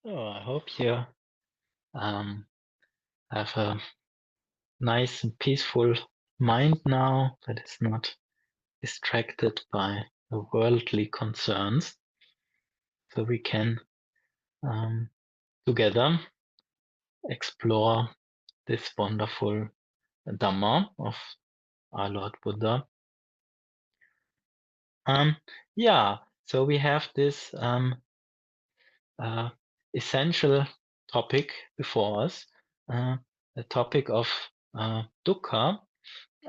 Oh, I hope you have a nice and peaceful mind now that is not distracted by the worldly concerns, so we can um, together explore this wonderful Dhamma of our Lord Buddha. Yeah, so we have this essential topic before us, the topic of dukkha.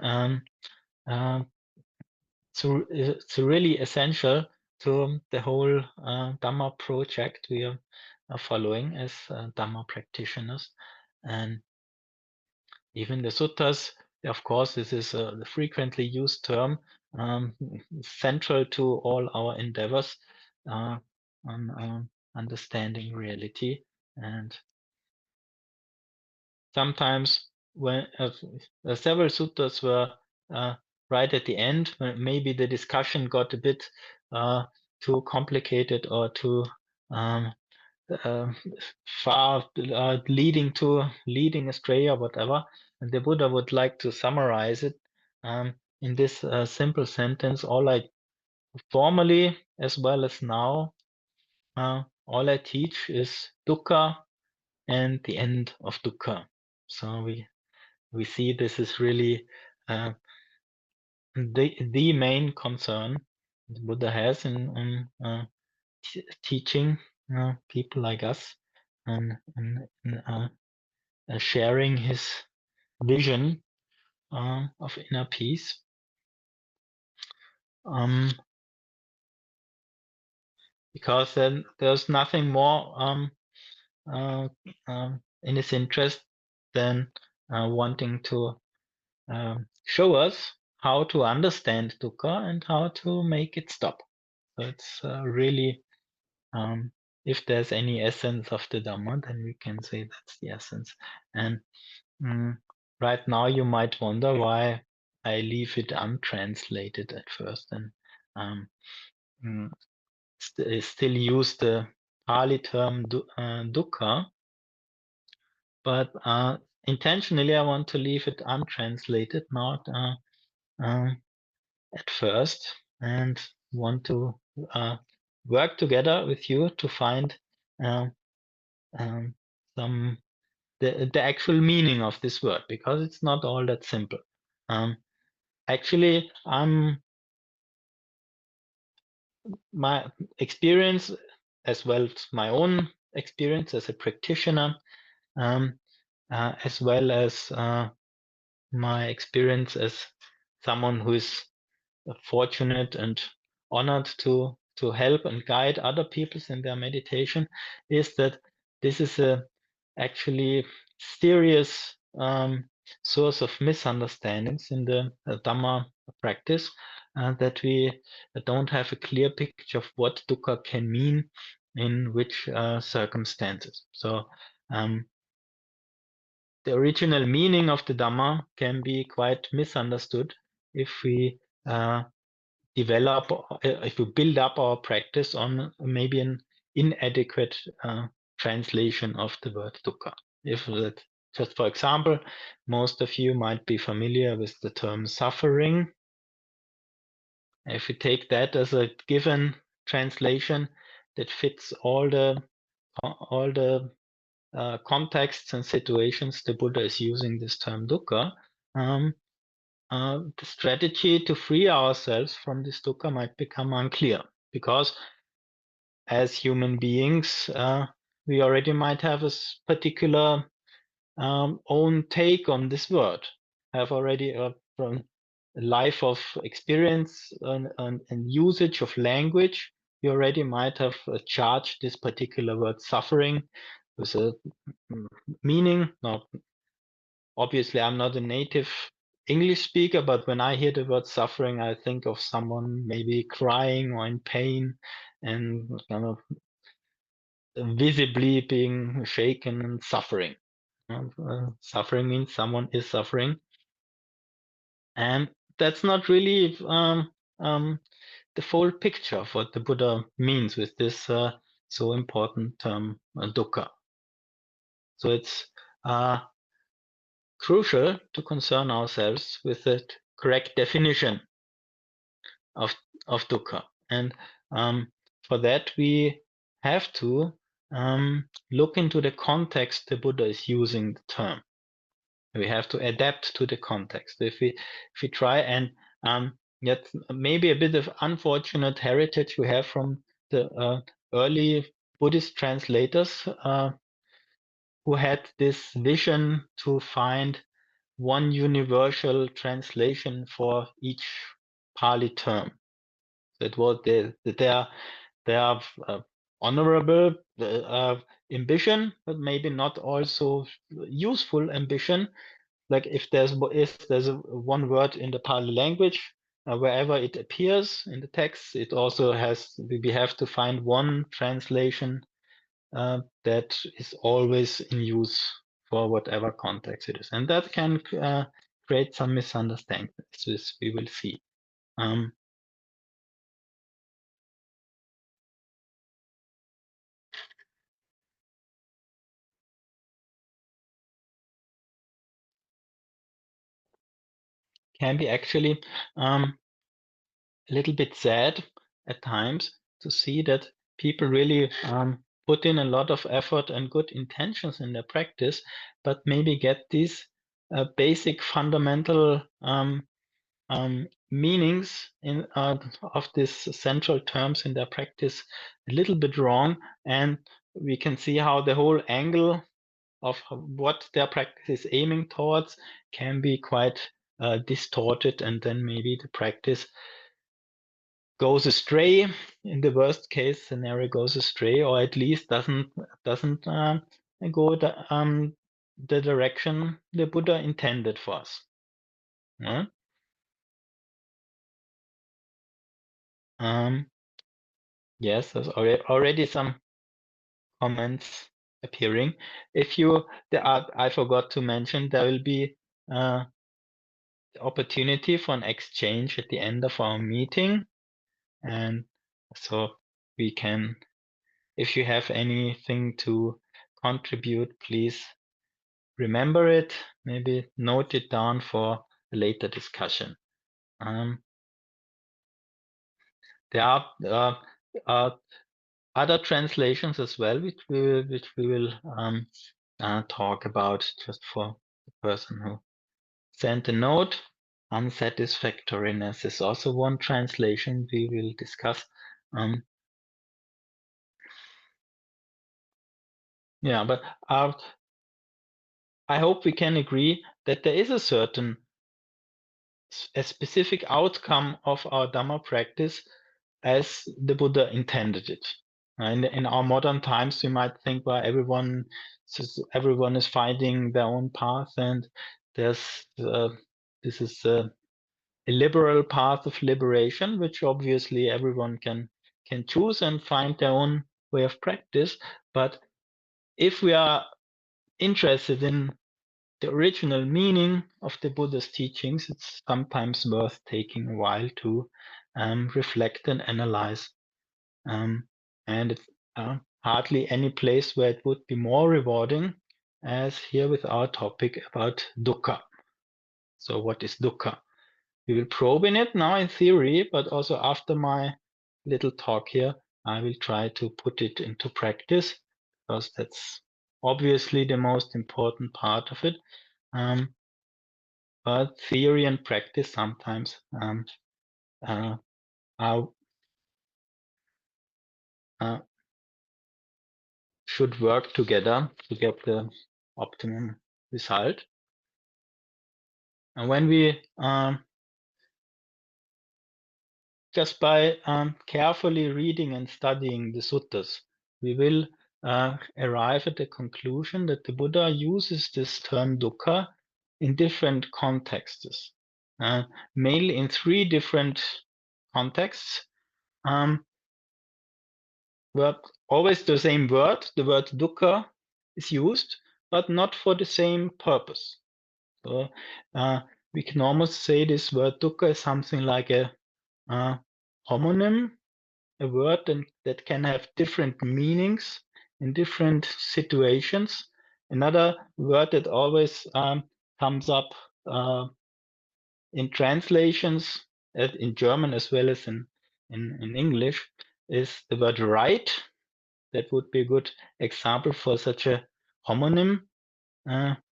Um, uh, it's really essential to the whole Dhamma project we are following as Dhamma practitioners. And even the suttas, of course, this is the frequently used term, um, central to all our endeavors on understanding reality. And sometimes when several suttas were right at the end, maybe the discussion got a bit too complicated or too um, uh, far, leading astray or whatever, and the Buddha would like to summarize it in this simple sentence. All I formally as well as now, all I teach is dukkha and the end of dukkha. So we see this is really the main concern the Buddha has in teaching people like us and sharing his vision of inner peace. Because then there's nothing more uh, in his interest than wanting to show us how to understand dukkha and how to make it stop. So it's really, if there's any essence of the Dhamma, then we can say that's the essence. And right now you might wonder why I leave it untranslated at first and still use the Pali term dukkha, but intentionally I want to leave it untranslated, not at first, and want to work together with you to find um, some the actual meaning of this word, because it's not all that simple. Actually, my experience, as well as my own experience as a practitioner, as well as my experience as someone who is fortunate and honored to help and guide other people in their meditation, is that this is a actually serious source of misunderstandings in the Dhamma practice, that we don't have a clear picture of what dukkha can mean in which circumstances. So the original meaning of the Dhamma can be quite misunderstood if we if we build up our practice on maybe an inadequate translation of the word dukkha. If that, just for example, most of you might be familiar with the term suffering. If we take that as a given translation that fits all the contexts and situations the Buddha is using this term dukkha, the strategy to free ourselves from this dukkha might become unclear, because as human beings, we already might have a particular own take on this word, have already from a life of experience and usage of language. We already might have charged this particular word suffering with a meaning. Now, obviously, I'm not a native English speaker, but when I hear the word suffering, I think of someone maybe crying or in pain and kind of visibly being shaken and suffering. Suffering means someone is suffering, and that's not really the full picture of what the Buddha means with this so important term dukkha. So it's crucial to concern ourselves with the correct definition of dukkha, and for that we have to look into the context the Buddha is using the term. We have to adapt to the context. If we try and yet maybe a bit of unfortunate heritage we have from the early Buddhist translators who had this vision to find one universal translation for each Pali term. That was their honorable ambition, but maybe not also useful ambition. Like if there's one word in the Pali language, wherever it appears in the text, it also has, we have to find one translation that is always in use for whatever context it is. And that can create some misunderstandings, as we will see. Can be actually a little bit sad at times to see that people really put in a lot of effort and good intentions in their practice, but maybe get these basic fundamental meanings of these central terms in their practice a little bit wrong, and we can see how the whole angle of what their practice is aiming towards can be quite distorted, and then maybe the practice goes astray. In the worst case scenario, goes astray, or at least doesn't go the direction the Buddha intended for us. Yeah? Yes, there's already some comments appearing. If you, I forgot to mention, there will be the opportunity for an exchange at the end of our meeting, and so we can, if you have anything to contribute, please remember it, maybe note it down for a later discussion. There are other translations as well, which we will talk about, just for the person who sent a note. Unsatisfactoriness is also one translation we will discuss. Yeah, but I hope we can agree that there is a certain, a specific outcome of our Dhamma practice as the Buddha intended it. In our modern times, we might think, well, everyone is finding their own path, and there's this is a liberal path of liberation, which obviously everyone can choose and find their own way of practice. But if we are interested in the original meaning of the Buddha's teachings, it's sometimes worth taking a while to reflect and analyze. And it's hardly any place where it would be more rewarding as here with our topic about dukkha. So what is dukkha? We will probe in it now in theory, but also after my little talk here, I will try to put it into practice, because that's obviously the most important part of it. But theory and practice sometimes should work together to get the optimum result. And when we just by carefully reading and studying the suttas, we will arrive at the conclusion that the Buddha uses this term dukkha in different contexts, mainly in 3 different contexts, where always the same word, the word dukkha, is used, but not for the same purpose. So we can almost say this word dukkha is something like a homonym, a word that can have different meanings in different situations. Another word that always comes up in translations, in German as well as in English, is the word right. That would be a good example for such a homonym.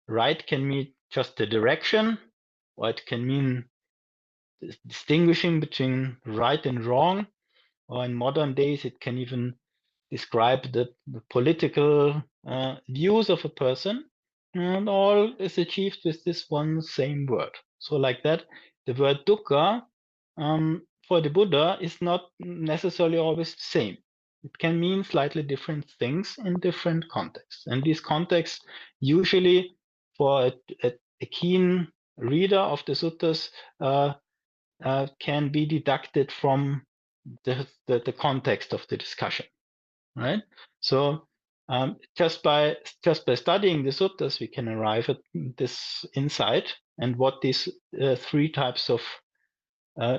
Right can mean just the direction, or it can mean distinguishing between right and wrong, or in modern days it can even describe the political views of a person, and all is achieved with this one same word. So like that, the word dukkha for the Buddha is not necessarily always the same. It can mean slightly different things in different contexts. And these contexts usually for a keen reader of the suttas can be deducted from the context of the discussion, right? So just by studying the suttas, we can arrive at this insight and what these three types of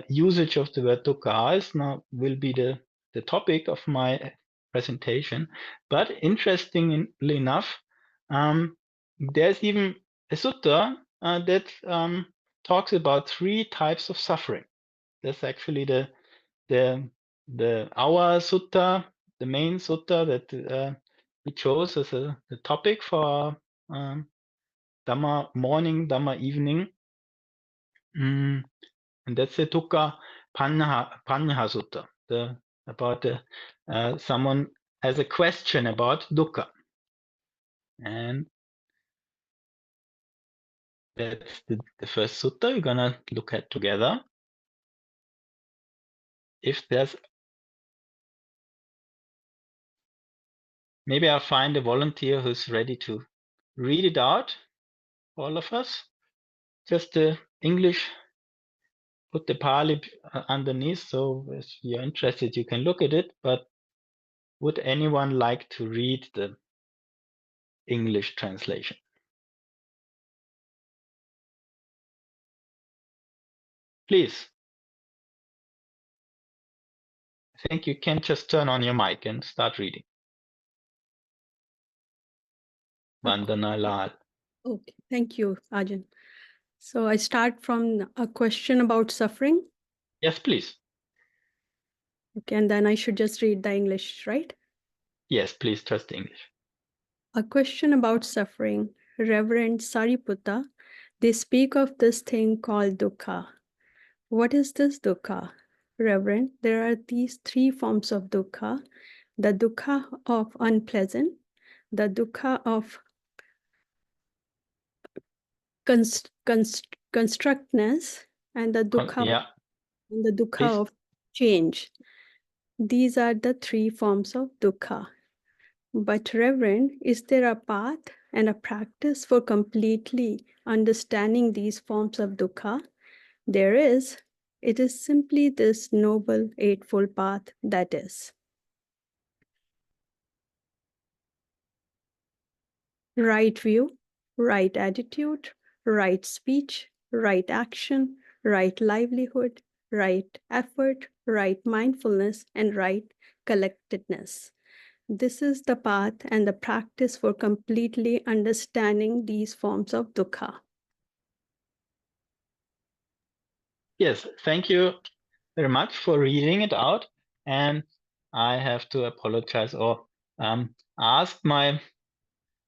usage of the word dukkha is now will be the topic of my presentation. But interestingly enough, there's even a sutta that talks about three types of suffering. That's actually our sutta, the main sutta that we chose as the topic for Dhamma morning, Dhamma evening. And that's the Dukkhapañhā Sutta, about someone has a question about dukkha. And that's the first sutta we're gonna look at together. If there's, maybe I'll find a volunteer who's ready to read it out for all of us. Just the English, put the Pali underneath, so if you're interested, you can look at it. But would anyone like to read the English translation? Please. I think you can just turn on your mic and start reading. Vandana Lal. Okay, thank you, Ajahn. So I start from a question about suffering. Yes, please. Okay, and then I should just read the English, right? Yes, please trust English. A question about suffering. Reverend Sariputta, they speak of this thing called dukkha. What is this dukkha? Reverend, there are these three forms of dukkha. The dukkha of unpleasant, the dukkha of constructness, and the dukkha of change. These are the three forms of dukkha. But Reverend, is there a path and a practice for completely understanding these forms of dukkha? There is. It is simply this noble eightfold path, that is right view, right attitude, right speech, right action, right livelihood, right effort, right mindfulness, and right collectedness. This is the path and the practice for completely understanding these forms of dukkha. Yes, thank you very much for reading it out. And I have to apologize or ask my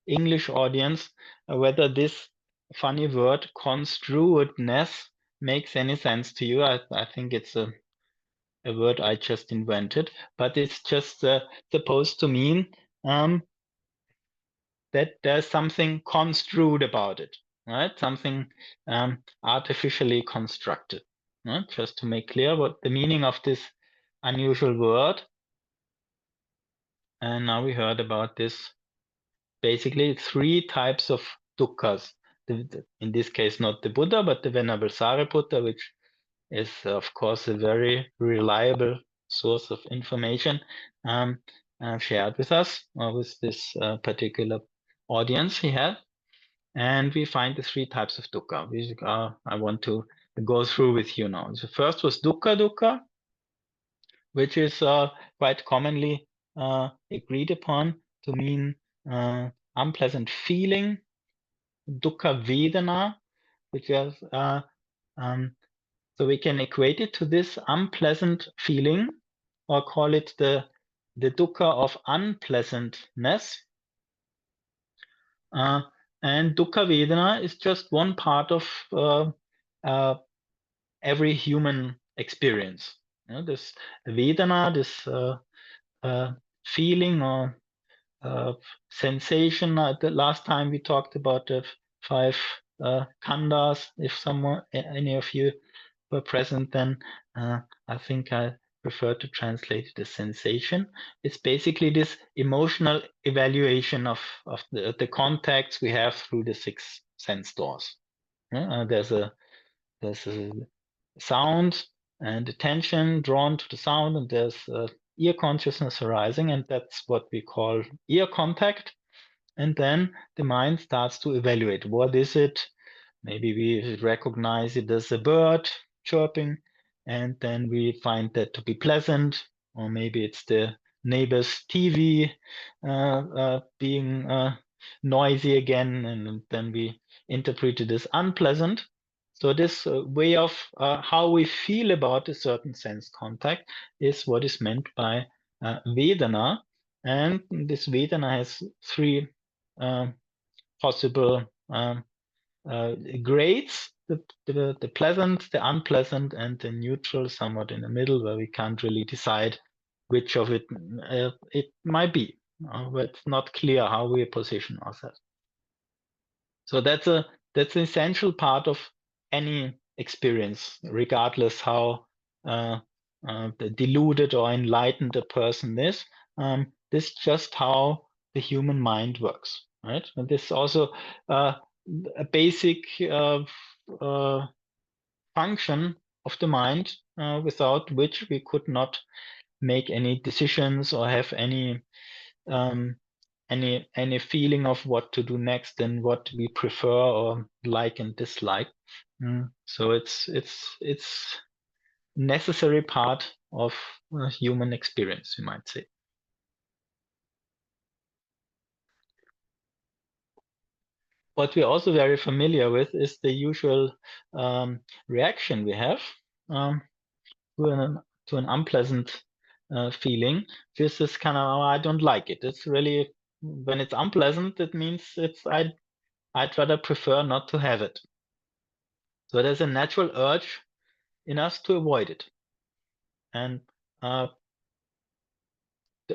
English audience whether this funny word construedness makes any sense to you. I think it's a word I just invented, but it's just supposed to mean that there's something construed about it, right? Something artificially constructed. Right? Just to make clear what the meaning of this unusual word. And now we heard about this. Basically, three types of dukkhas. In this case, not the Buddha, but the Venerable Sariputta, which is, of course, a very reliable source of information shared with us, with this particular audience he had. And we find the three types of dukkha, which I want to go through with you now. The first was dukkha. which is quite commonly agreed upon to mean unpleasant feeling, dukkha vedana, which is so we can equate it to this unpleasant feeling, or call it the dukkha of unpleasantness. And dukkha vedana is just one part of every human experience. This vedana, this feeling or sensation. The last time we talked about the 5 khandhas. If any of you were present, then I think I prefer to translate it as sensation. It's basically this emotional evaluation of the contacts we have through the 6 sense doors. There's a sound and attention drawn to the sound, and there's ear consciousness arising, and that's what we call ear contact. And then the mind starts to evaluate, what is it? Maybe we recognize it as a bird chirping, and then we find that to be pleasant, or maybe it's the neighbor's TV being noisy again, and then we interpret it as unpleasant. So this way of how we feel about a certain sense contact is what is meant by Vedana. And this Vedana has 3 possible grades, the pleasant, the unpleasant, and the neutral, somewhat in the middle, where we can't really decide which of it it might be. But it's not clear how we position ourselves. So that's an essential part of any experience, regardless how deluded or enlightened a person is. This is just how the human mind works, right? And this is also a basic function of the mind, without which we could not make any decisions or have any feeling of what to do next and what we prefer or like and dislike. So it's necessary part of human experience, you might say. What we're also very familiar with is the usual reaction we have to an unpleasant feeling. This is kind of, oh, I don't like it. It's really, when it's unpleasant, it means I'd rather prefer not to have it. So there's a natural urge in us to avoid it. And the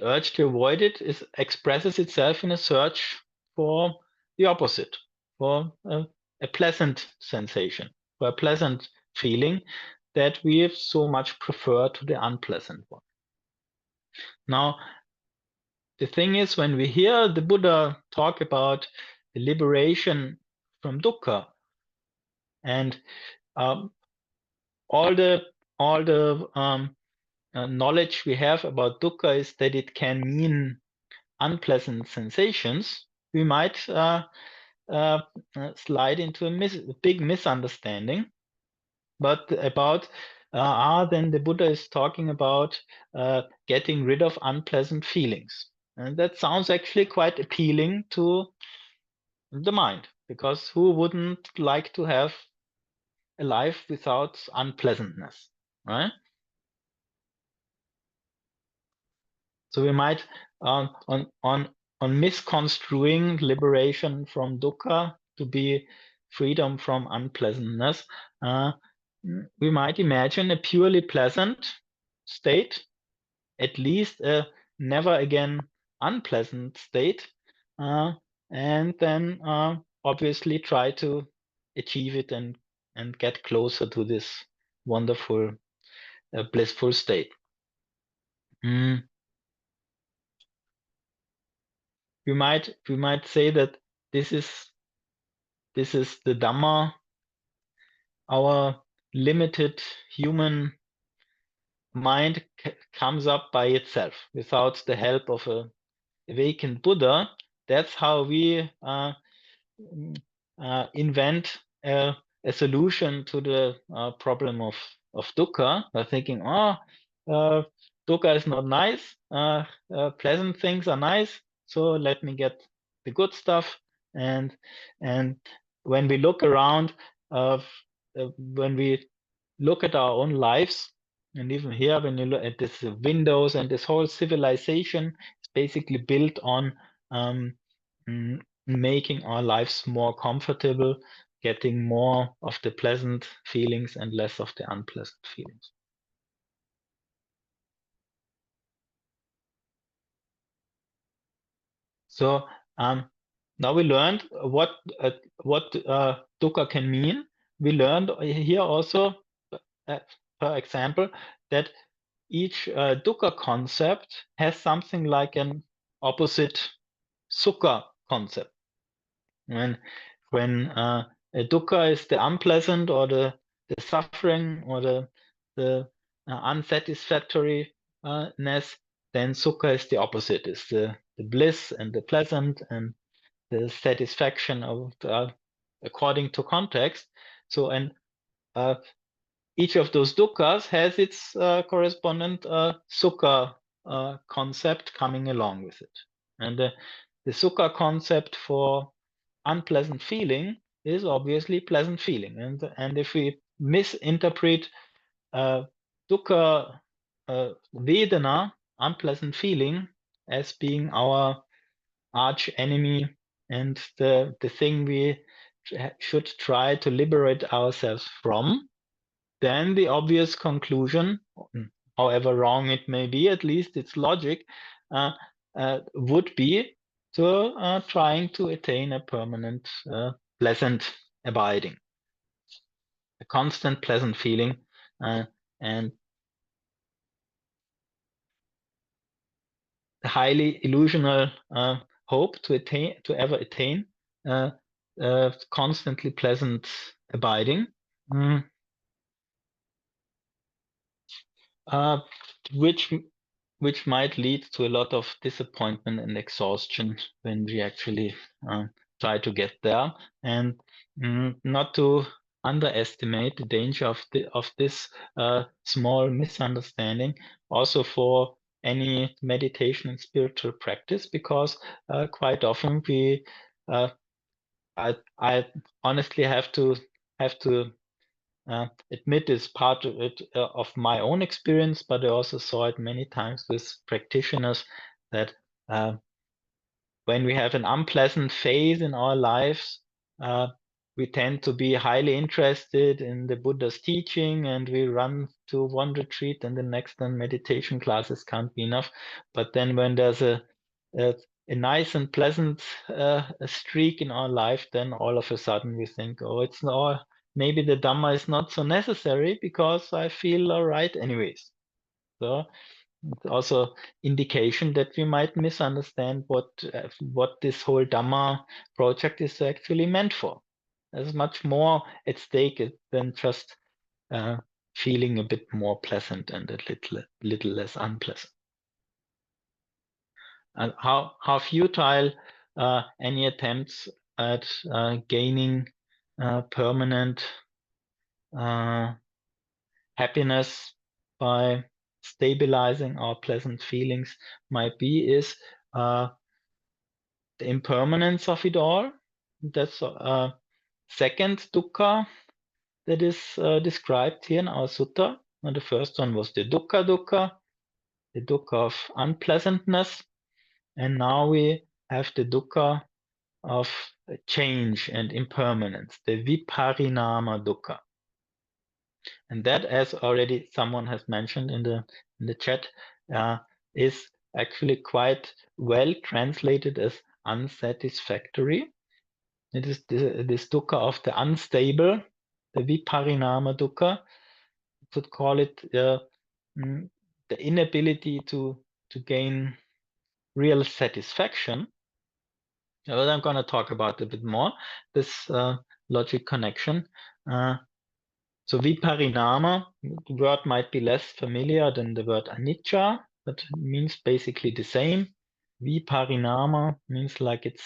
urge to avoid it expresses itself in a search for the opposite, for a pleasant sensation, for a pleasant feeling that we so much prefer to the unpleasant one. Now, the thing is, when we hear the Buddha talk about the liberation from dukkha, and all the knowledge we have about dukkha is that it can mean unpleasant sensations, we might slide into a big misunderstanding. But about then the Buddha is talking about getting rid of unpleasant feelings, and that sounds actually quite appealing to the mind, because who wouldn't like to have a life without unpleasantness, right? So we might on misconstruing liberation from dukkha to be freedom from unpleasantness, we might imagine a purely pleasant state, at least a never again unpleasant state, and then obviously try to achieve it and get closer to this wonderful blissful state. We might say that this is the Dhamma, our limited human mind comes up by itself without the help of a awakened Buddha. That's how we invent a solution to the problem of dukkha, by thinking, dukkha is not nice. Pleasant things are nice, so let me get the good stuff. And when we look around, when we look at our own lives, and even here, when you look at this windows and this whole civilization, is basically built on making our lives more comfortable, getting more of the pleasant feelings and less of the unpleasant feelings. So now we learned what dukkha can mean. We learned here also, for example, that each dukkha concept has something like an opposite sukha concept. When a dukkha is the unpleasant or the suffering or the unsatisfactoriness, then sukha is the opposite. It's the bliss and the pleasant and the satisfaction of according to context. So and each of those dukkhas has its correspondent sukha concept coming along with it. And the sukha concept for unpleasant feeling is obviously pleasant feeling. And if we misinterpret dukkha vedana, unpleasant feeling, as being our arch enemy and the thing we should try to liberate ourselves from, then the obvious conclusion, however wrong it may be, at least its logic, would be to trying to attain a permanent, pleasant abiding, a constant pleasant feeling, and a highly illusional hope to ever attain constantly pleasant abiding. Which might lead to a lot of disappointment and exhaustion when we actually try to get there, and not to underestimate the danger of this small misunderstanding also for any meditation and spiritual practice, because quite often we I honestly have to admit is part of it of my own experience, but I also saw it many times with practitioners that when we have an unpleasant phase in our lives, we tend to be highly interested in the Buddha's teaching, and we run to one retreat and the next, and meditation classes can't be enough. But then when there's a nice and pleasant streak in our life, then all of a sudden we think, oh, it's not, maybe the Dhamma is not so necessary because I feel all right anyways. So it's also indication that we might misunderstand what this whole Dhamma project is actually meant for. There's much more at stake than just feeling a bit more pleasant and a little less unpleasant. And how futile any attempts at gaining permanent happiness by stabilizing our pleasant feelings might be is the impermanence of it all. That's second dukkha that is described here in our sutta. And the first one was the dukkha, the dukkha of unpleasantness. And now we have the dukkha of change and impermanence, the viparinama dukkha. And that, as already someone has mentioned in the chat, is actually quite well translated as unsatisfactory. It is this dukkha of the unstable, the viparinama dukkha. You could call it the inability to gain real satisfaction. But I'm going to talk about a bit more this logic connection. So viparinama, the word might be less familiar than the word anicca, but it means basically the same. Viparinama means like it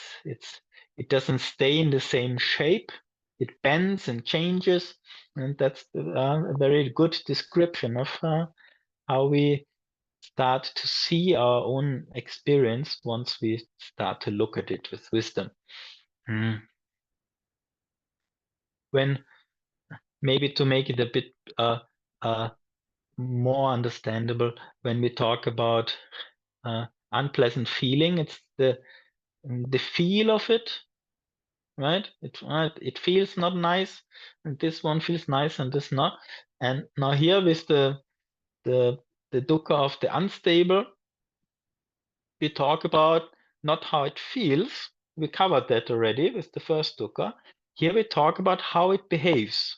doesn't stay in the same shape. It bends and changes, and that's a very good description of how we start to see our own experience once we start to look at it with wisdom. When maybe to make it a bit more understandable, when we talk about unpleasant feeling, it's the feel of it, right? It feels not nice, and this one feels nice and this not. And now here with the dukkha of the unstable, we talk about not how it feels. We covered that already with the first dukkha. Here we talk about how it behaves.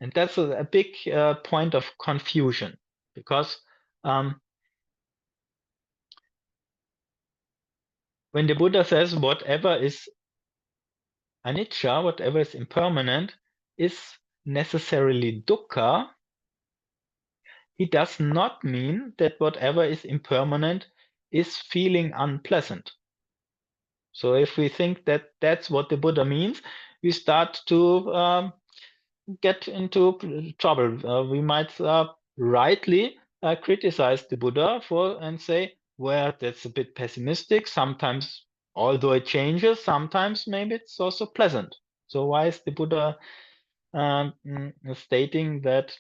And that's a big point of confusion, because when the Buddha says whatever is anicca, whatever is impermanent, is necessarily dukkha, he does not mean that whatever is impermanent is feeling unpleasant. So if we think that that's what the Buddha means, we start to get into trouble. We might rightly criticize the Buddha and say, well, that's a bit pessimistic. Sometimes, although it changes, sometimes maybe it's also pleasant. So why is the Buddha stating that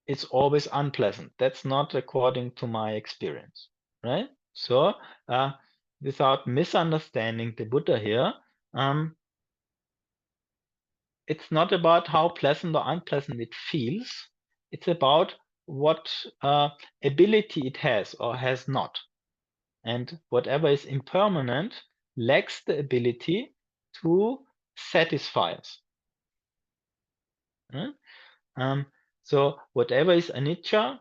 it's always unpleasant? That's not according to my experience, right? So without misunderstanding the Buddha here, it's not about how pleasant or unpleasant it feels. It's about what ability it has or has not. And whatever is impermanent lacks the ability to satisfy us. So whatever is anicca,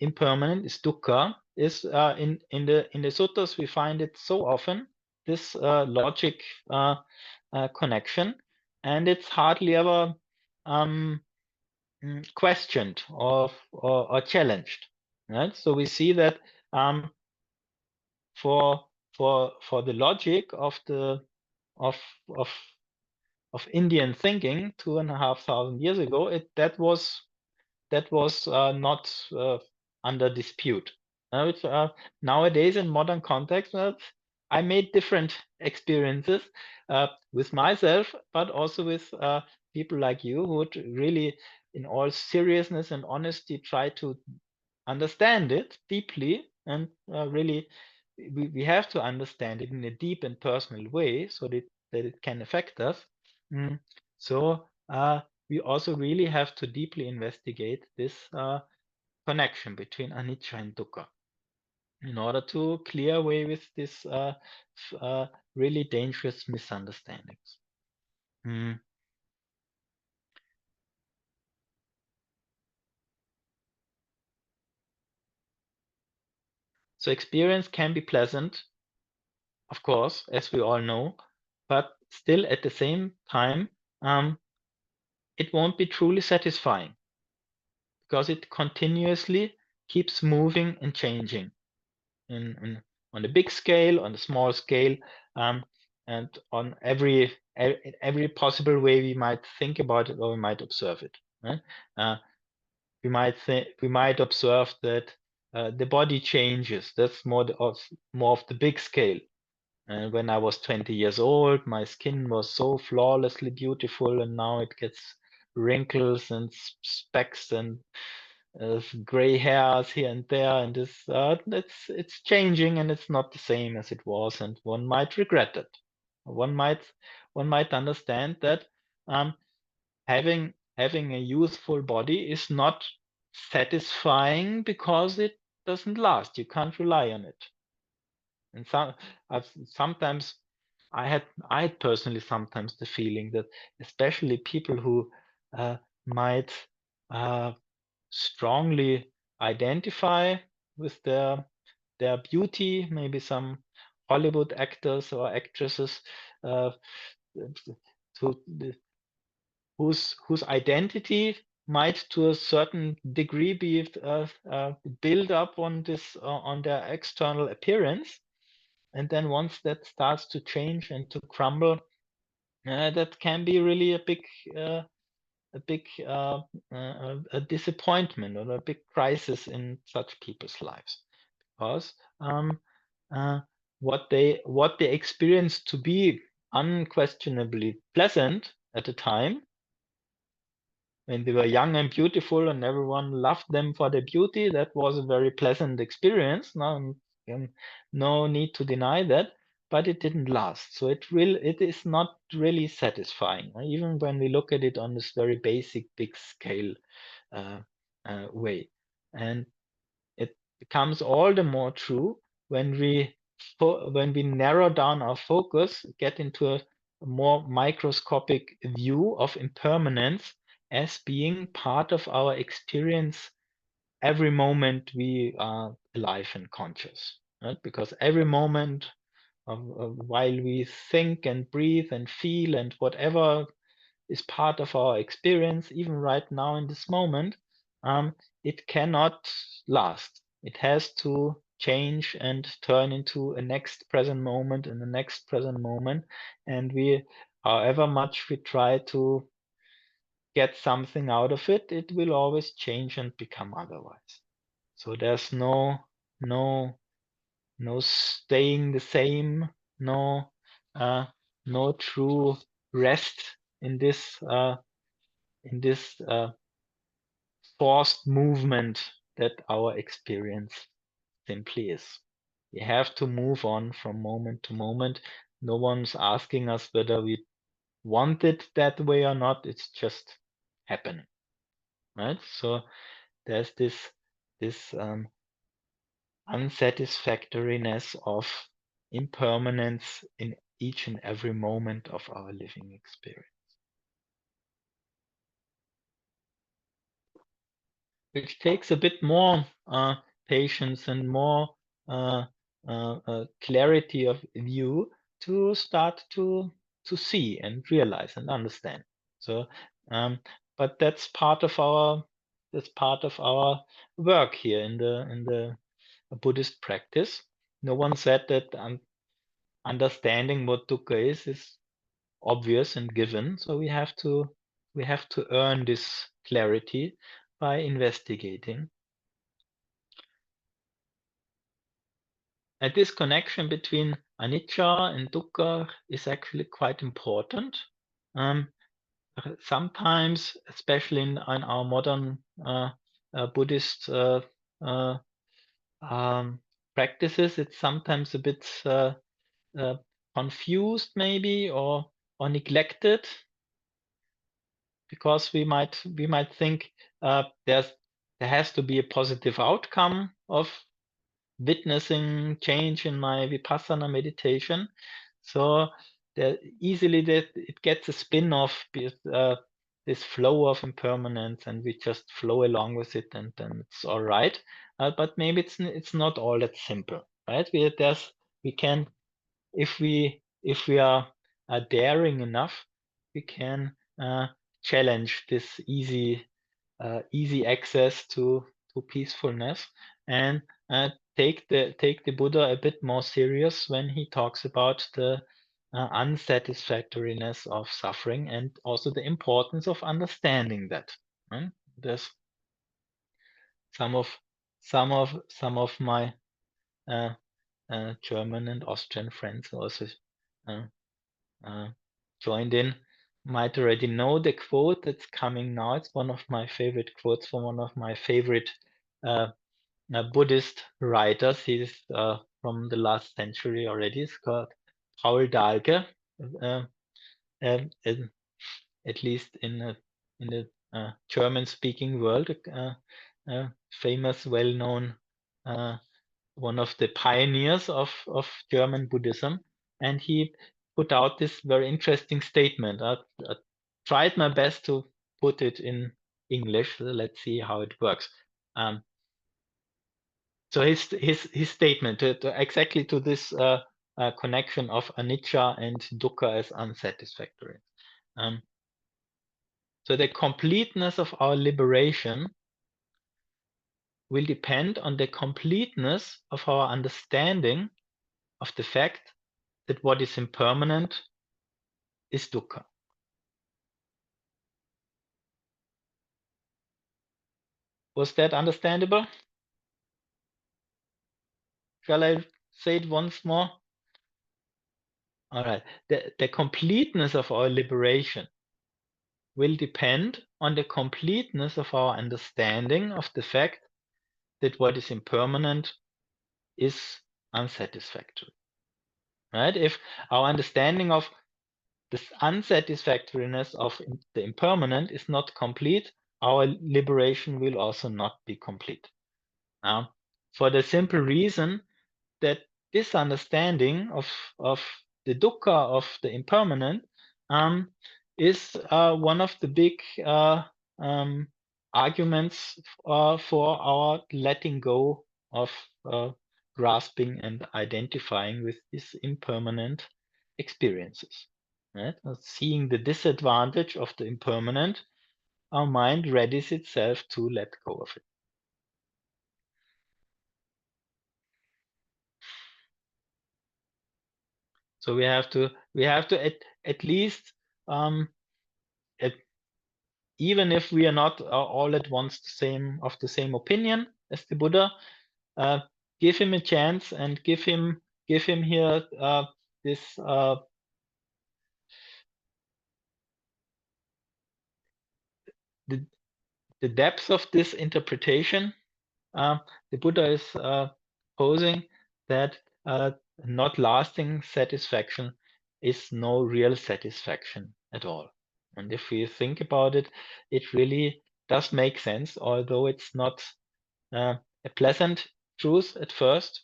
impermanent, is dukkha, is in the suttas we find it so often, this logic connection, and it's hardly ever questioned or challenged, right? So we see that for the logic of the of Indian thinking 2,500 years ago, that was not under dispute. Nowadays in modern context, I made different experiences with myself, but also with people like you who would really, in all seriousness and honesty, try to understand it deeply, and really we have to understand it in a deep and personal way so that it can affect us. So we also really have to deeply investigate this connection between anicca and dukkha in order to clear away with this really dangerous misunderstandings. So experience can be pleasant, of course, as we all know, but still at the same time, it won't be truly satisfying because it continuously keeps moving and changing on the big scale, on the small scale, and on every possible way we might think about it or we might observe it. Right? We might observe that the body changes. That's more of the big scale. And when I was 20 years old, my skin was so flawlessly beautiful, and now it gets wrinkles and specks and gray hairs here and there, and it's changing, and it's not the same as it was, and one might regret it. One might understand that having a youthful body is not satisfying because it doesn't last. You can't rely on it. And sometimes I had personally sometimes the feeling that especially people who might strongly identify with their beauty, maybe some Hollywood actors or actresses to whose identity might to a certain degree be built up on this on their external appearance, and then once that starts to change and to crumble, that can be really a a disappointment or a big crisis in such people's lives, because what they experience to be unquestionably pleasant at the time, when they were young and beautiful and everyone loved them for their beauty, that was a very pleasant experience. No need to deny that, but it didn't last. So it is not really satisfying, even when we look at it on this very basic, big scale way. And it becomes all the more true when we narrow down our focus, get into a more microscopic view of impermanence as being part of our experience every moment we are alive and conscious. Right? Because every moment while we think and breathe and feel and whatever is part of our experience, even right now in this moment, it cannot last. It has to change and turn into a next present moment and the next present moment. And we, however much we try to get something out of it, it will always change and become otherwise. So there's no staying the same, no true rest in this forced movement that our experience simply is. We have to move on from moment to moment. No one's asking us whether we want it that way or not. It's just happening, right? So there's this unsatisfactoriness of impermanence in each and every moment of our living experience, which takes a bit more patience and more clarity of view to start to see and realize and understand. So, but that's part of our work here in the Buddhist practice. No one said that understanding what dukkha is obvious and given. So we have to earn this clarity by investigating. And this connection between anicca and dukkha is actually quite important. Sometimes, especially in our modern Buddhist practices, it's sometimes a bit confused, maybe, or neglected, because we might think there has to be a positive outcome of witnessing change in my vipassana meditation. So easily that it gets a spin off this flow of impermanence, and we just flow along with it, and then it's all right. But maybe it's not all that simple, right? We can, if we are daring enough, we can challenge this easy access to peacefulness, and take the Buddha a bit more serious when he talks about the unsatisfactoriness of suffering, and also the importance of understanding that. Right? There's some of my German and Austrian friends also joined in, might already know the quote that's coming now. It's one of my favorite quotes from one of my favorite Buddhist writers. He's from the last century already. It's called Paul Dahlke, at least in the German-speaking world, famous, well-known, one of the pioneers of German Buddhism. And he put out this very interesting statement. I tried my best to put it in English. So let's see how it works. So his statement exactly to this connection of anicca and dukkha as unsatisfactory. So the completeness of our liberation will depend on the completeness of our understanding of the fact that what is impermanent is dukkha. Was that understandable? Shall I say it once more? All right. The completeness of our liberation will depend on the completeness of our understanding of the fact that what is impermanent is unsatisfactory. Right? If our understanding of this unsatisfactoriness of the impermanent is not complete, our liberation will also not be complete. For the simple reason that this understanding of the dukkha, of the impermanent, is one of the big arguments for our letting go of grasping and identifying with these impermanent experiences. Right? Seeing the disadvantage of the impermanent, our mind readies itself to let go of it. So we have to at least even if we are not all at once of the same opinion as the Buddha, give him a chance and give him here this the depth of this interpretation. The Buddha is posing that not lasting satisfaction is no real satisfaction at all. And if we think about it, it really does make sense, although it's not a pleasant truth at first.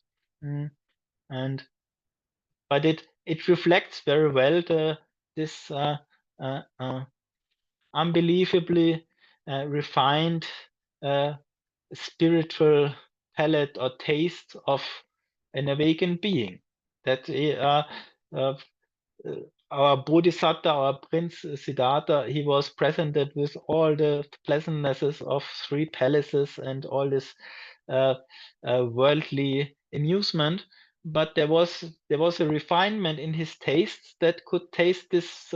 But it reflects very well this unbelievably refined spiritual palate or taste of an awakened being. That our Bodhisattva, our Prince Siddhartha, he was presented with all the pleasantnesses of 3 palaces and all this worldly amusement, but there was a refinement in his tastes that could taste this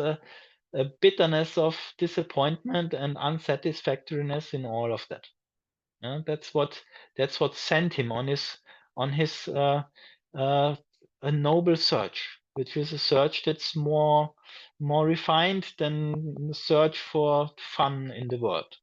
bitterness of disappointment and unsatisfactoriness in all of that. That's what sent him on his a noble search, which is a search that's more refined than the search for fun in the world.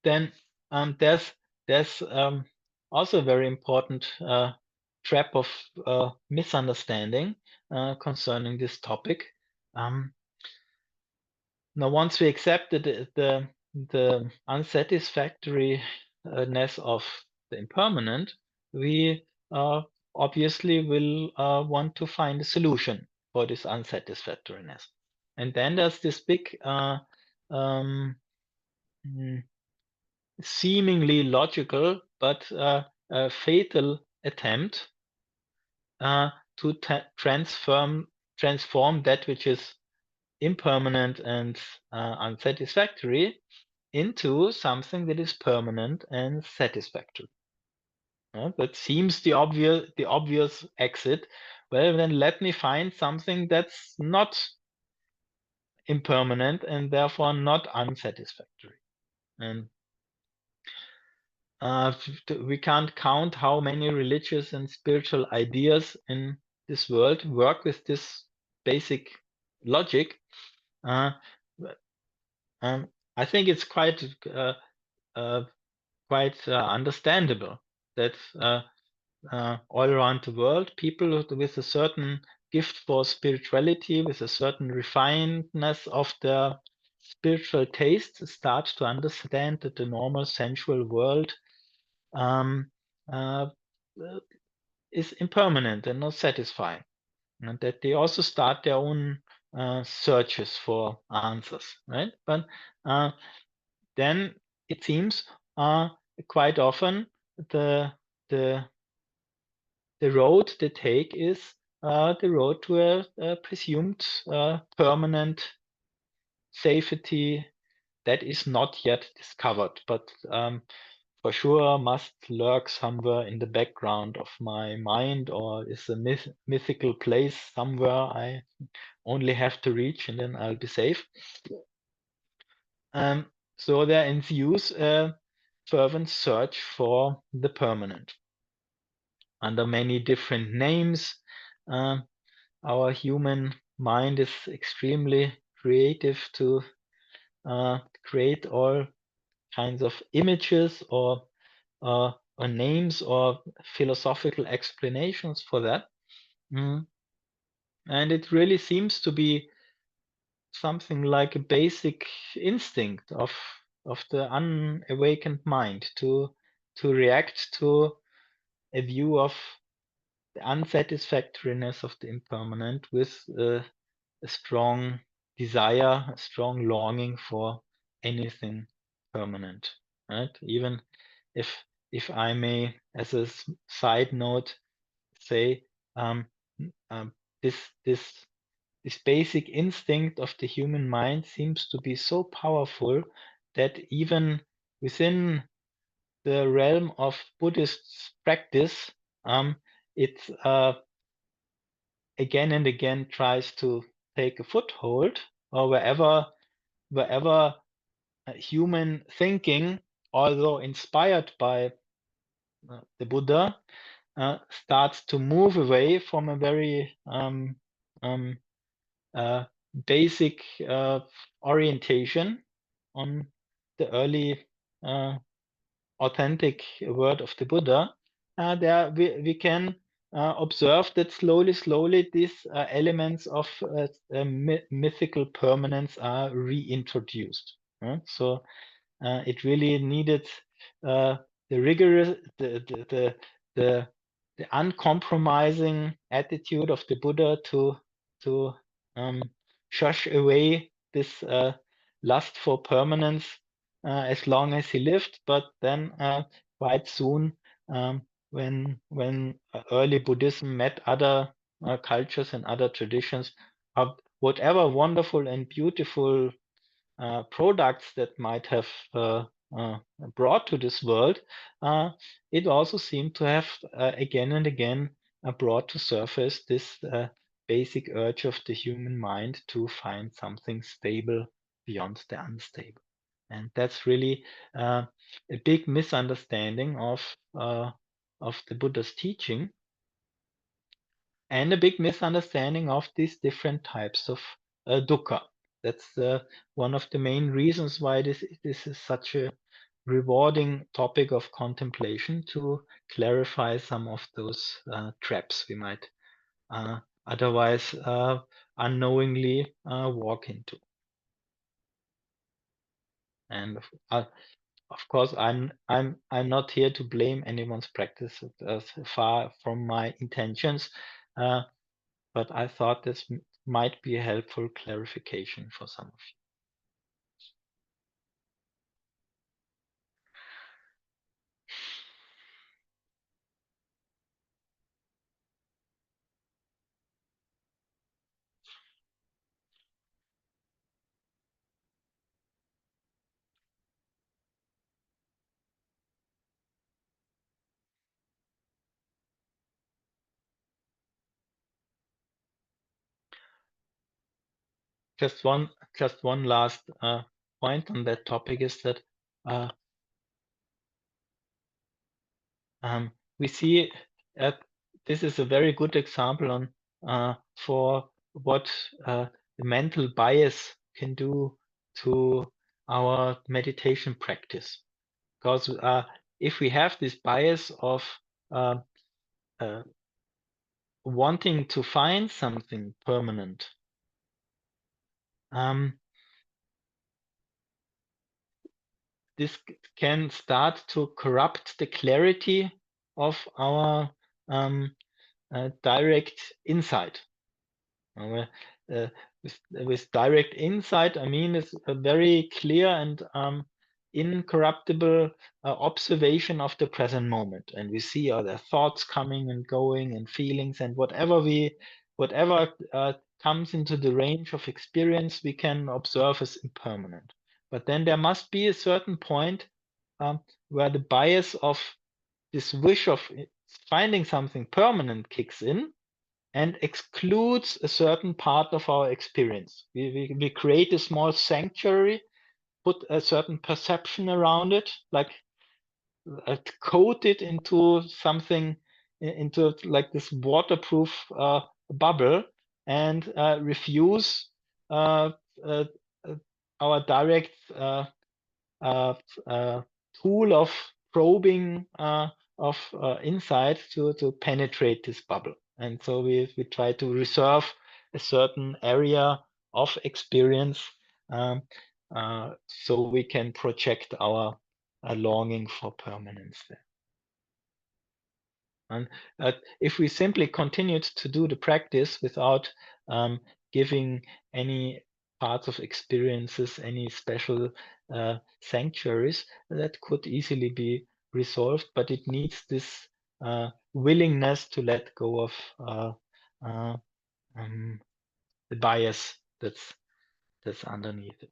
Then there's also a very important trap of misunderstanding concerning this topic. Now, once we accept the unsatisfactoriness of the impermanent, we obviously will want to find a solution for this unsatisfactoriness. And then there's this big seemingly logical but fatal attempt to transform that which is impermanent and unsatisfactory into something that is permanent and satisfactory. That seems the obvious exit. Well, then let me find something that's not impermanent and therefore not unsatisfactory. And we can't count how many religious and spiritual ideas in this world work with this basic logic. I think it's quite understandable that all around the world, people with a certain gift for spirituality, with a certain refinedness of their spiritual taste, start to understand that the normal sensual world is impermanent and not satisfying, and that they also start their own searches for answers, right? But then it seems quite often the road they take is the road to a presumed permanent safety that is not yet discovered, but for sure must lurk somewhere in the background of my mind, or is a mythical place somewhere I only have to reach and then I'll be safe. So there ensues a fervent search for the permanent. Under many different names, our human mind is extremely creative to create all kinds of images or names or philosophical explanations for that. And it really seems to be something like a basic instinct of the unawakened mind to react to a view of the unsatisfactoriness of the impermanent with a strong desire, a strong longing for anything permanent, right? Even if I may, as a side note, say this basic instinct of the human mind seems to be so powerful that even within the realm of Buddhist practice, it again and again tries to take a foothold, or wherever human thinking, although inspired by the Buddha, starts to move away from a very basic orientation on the early authentic word of the Buddha, there we can observe that slowly these elements of mythical permanence are reintroduced. So it really needed the rigorous, the uncompromising attitude of the Buddha to shush away this lust for permanence as long as he lived, but then quite soon, when early Buddhism met other cultures and other traditions, whatever wonderful and beautiful products that might have brought to this world, it also seemed to have again and again brought to surface this basic urge of the human mind to find something stable beyond the unstable. And that's really a big misunderstanding of the Buddha's teaching, and a big misunderstanding of these different types of dukkha. That's one of the main reasons why this is such a rewarding topic of contemplation, to clarify some of those traps we might otherwise unknowingly walk into. And of course, I'm not here to blame anyone's practice, as far from my intentions, but I thought this might be a helpful clarification for some of you. Just one last point on that topic is that we see this is a very good example on for what the mental bias can do to our meditation practice. Because if we have this bias of wanting to find something permanent, this can start to corrupt the clarity of our direct insight. With direct insight, I mean it's a very clear and incorruptible observation of the present moment, and we see other thoughts coming and going, and feelings, and whatever comes into the range of experience we can observe as impermanent. But then there must be a certain point where the bias of this wish of finding something permanent kicks in and excludes a certain part of our experience. We create a small sanctuary, put a certain perception around it, like coat it into something, into like this waterproof bubble, and refuse our direct tool of probing of insight to penetrate this bubble. And so we try to reserve a certain area of experience, so we can project our longing for permanence there. And if we simply continued to do the practice without giving any parts of experiences any special sanctuaries, that could easily be resolved, but it needs this willingness to let go of the bias that's underneath it.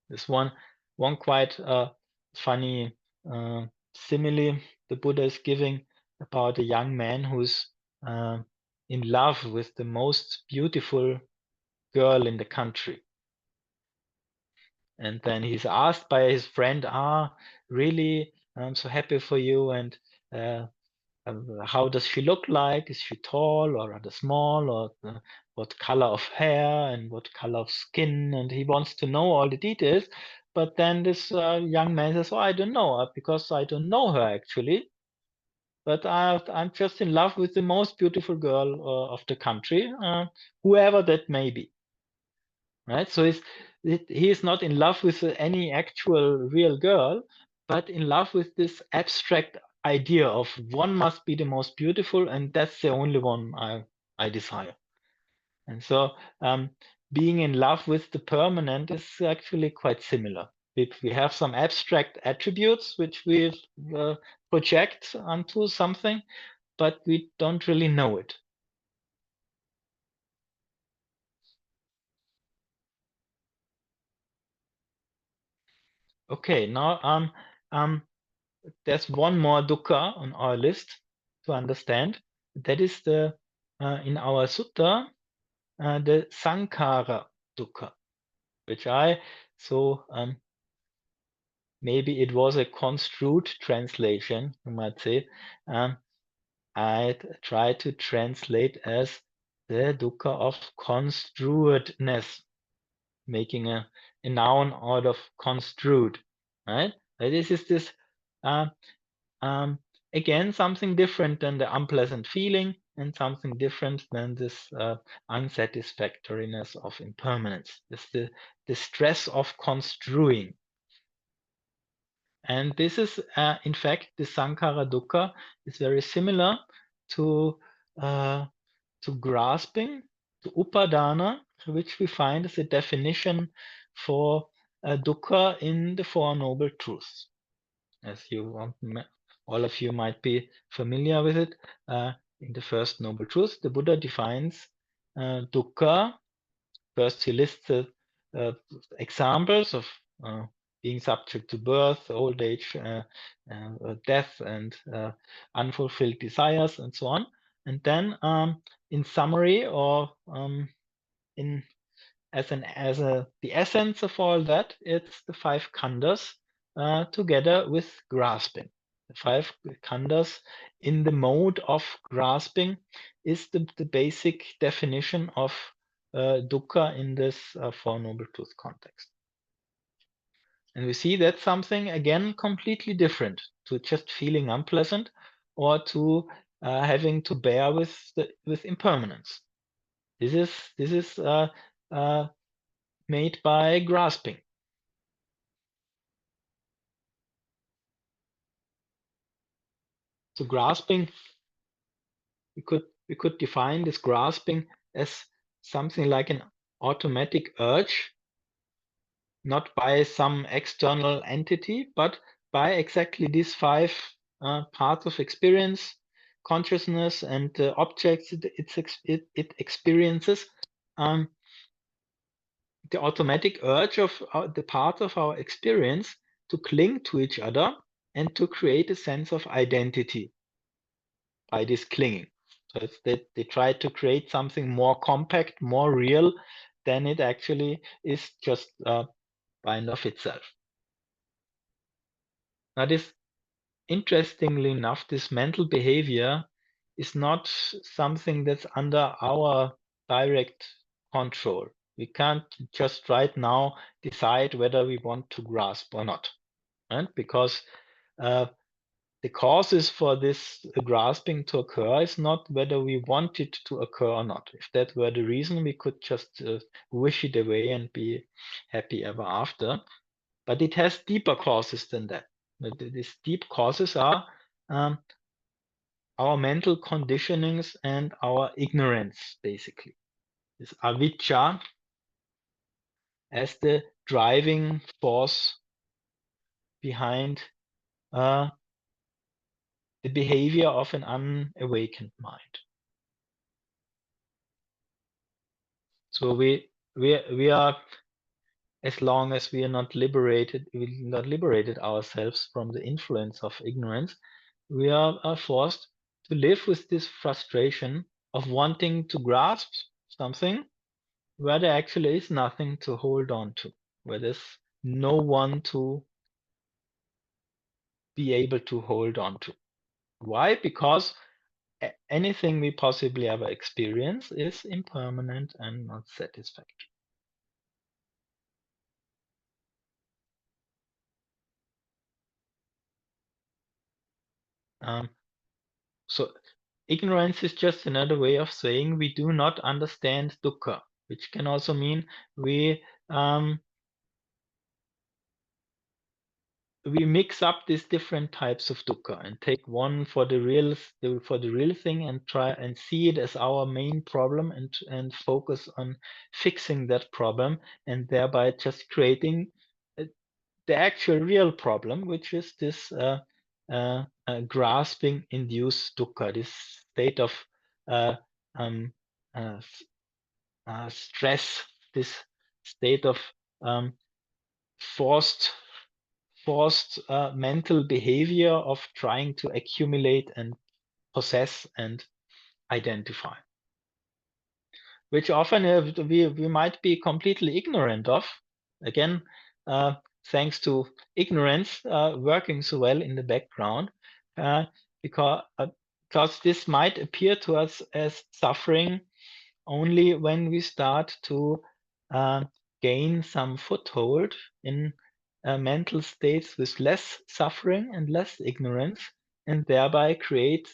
There's one quite funny simile the Buddha is giving about a young man who's in love with the most beautiful girl in the country. And then he's asked by his friend, really, I'm so happy for you, and how does she look like? Is she tall or rather small, or what color of hair and what color of skin? And he wants to know all the details. But then this young man says, I don't know, because I don't know her actually. But I'm just in love with the most beautiful girl of the country, whoever that may be. Right? So he is not in love with any actual real girl, but in love with this abstract idea of one must be the most beautiful, and that's the only one I desire. And so being in love with the permanent is actually quite similar. We have some abstract attributes which we project onto something, but we don't really know it. Okay, now there's one more dukkha on our list to understand. That is the in our sutta, the sankhara dukkha, which maybe it was a construed translation, you might say. I try to translate as the dukkha of construedness, making a noun out of construed, right? This is this again something different than the unpleasant feeling, and something different than this unsatisfactoriness of impermanence. It's the stress of construing. And this is, in fact, the sankhara dukkha is very similar to grasping, to upadana, which we find as a definition for dukkha in the Four Noble Truths. As all of you might be familiar with it, in the First Noble Truth, the Buddha defines dukkha. First, he lists the examples of being subject to birth, old age, death, and unfulfilled desires, and so on. And then, in summary, or the essence of all that, it's the five khandhas together with grasping. The five khandhas in the mode of grasping is the basic definition of dukkha in this Four Noble Truths context. And we see that's something, again, completely different to just feeling unpleasant or to having to bear with impermanence. This is made by grasping. So grasping, we could define this grasping as something like an automatic urge, not by some external entity, but by exactly these five parts of experience, consciousness, and objects it experiences, the automatic urge of the part of our experience to cling to each other and to create a sense of identity by this clinging. So it's that they try to create something more compact, more real than it actually is just by and of itself. Now this, interestingly enough, this mental behavior is not something that's under our direct control. We can't just right now decide whether we want to grasp or not, right? Because the causes for this grasping to occur is not whether we want it to occur or not. If that were the reason, we could just wish it away and be happy ever after. But it has deeper causes than that. These deep causes are our mental conditionings and our ignorance, basically. This avijja as the driving force behind the behavior of an unawakened mind. So we are, as long as we are not liberated, ourselves from the influence of ignorance, we are forced to live with this frustration of wanting to grasp something where there actually is nothing to hold on to, where there's no one to be able to hold on to. Why? Because anything we possibly ever experience is impermanent and not satisfactory. So ignorance is just another way of saying we do not understand dukkha, which can also mean we mix up these different types of dukkha and take one for the real thing and try and see it as our main problem and focus on fixing that problem and thereby just creating the actual real problem, which is this grasping induced dukkha, this state of stress, this state of forced mental behavior of trying to accumulate and possess and identify, which often we might be completely ignorant of. Again, thanks to ignorance working so well in the background, because this might appear to us as suffering only when we start to gain some foothold in mental states with less suffering and less ignorance, and thereby create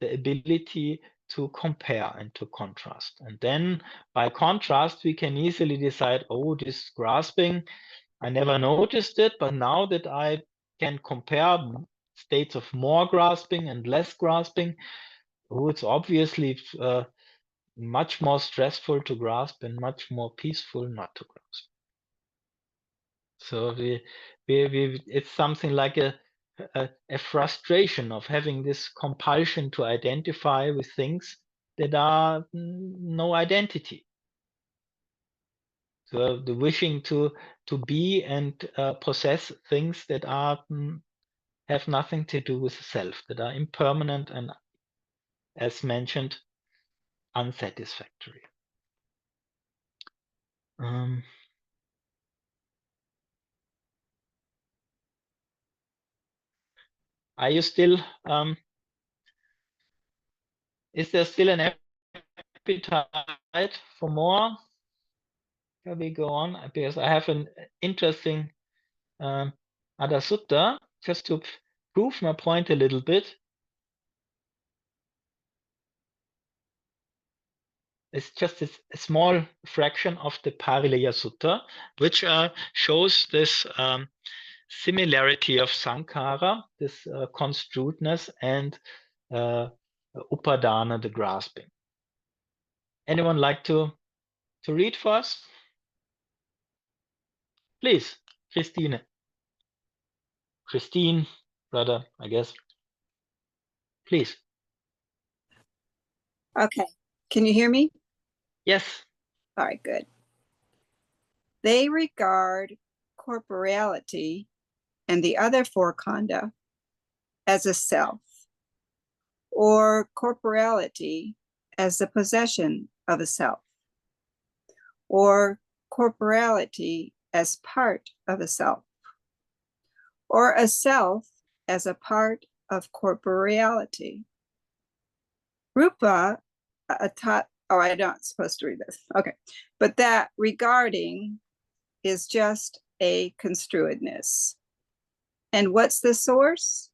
the ability to compare and to contrast. And then by contrast, we can easily decide, oh, this grasping, I never noticed it, but now that I can compare states of more grasping and less grasping, oh, it's obviously much more stressful to grasp and much more peaceful not to grasp. So it's something like a frustration of having this compulsion to identify with things that are no identity. So the wishing to be and possess things that are have nothing to do with self, that are impermanent and, as mentioned, unsatisfactory. Are you still? Is there still an appetite for more? Shall we go on? Because I have an interesting other sutta just to prove my point a little bit. It's just a small fraction of the Parileya Sutta, which shows this similarity of sankhara, this construedness, and upadana, the grasping. Anyone like to read for us? Please, Christine, brother, I guess. Please. Okay. Can you hear me? Yes. All right, good. they regard corporeality and the other four khandha as a self, or corporeality as the possession of a self, or corporeality as part of a self, or a self as a part of corporeality. Rupa, oh, I'm not supposed to read this. Okay. But that regarding is just a construedness. And what's the source,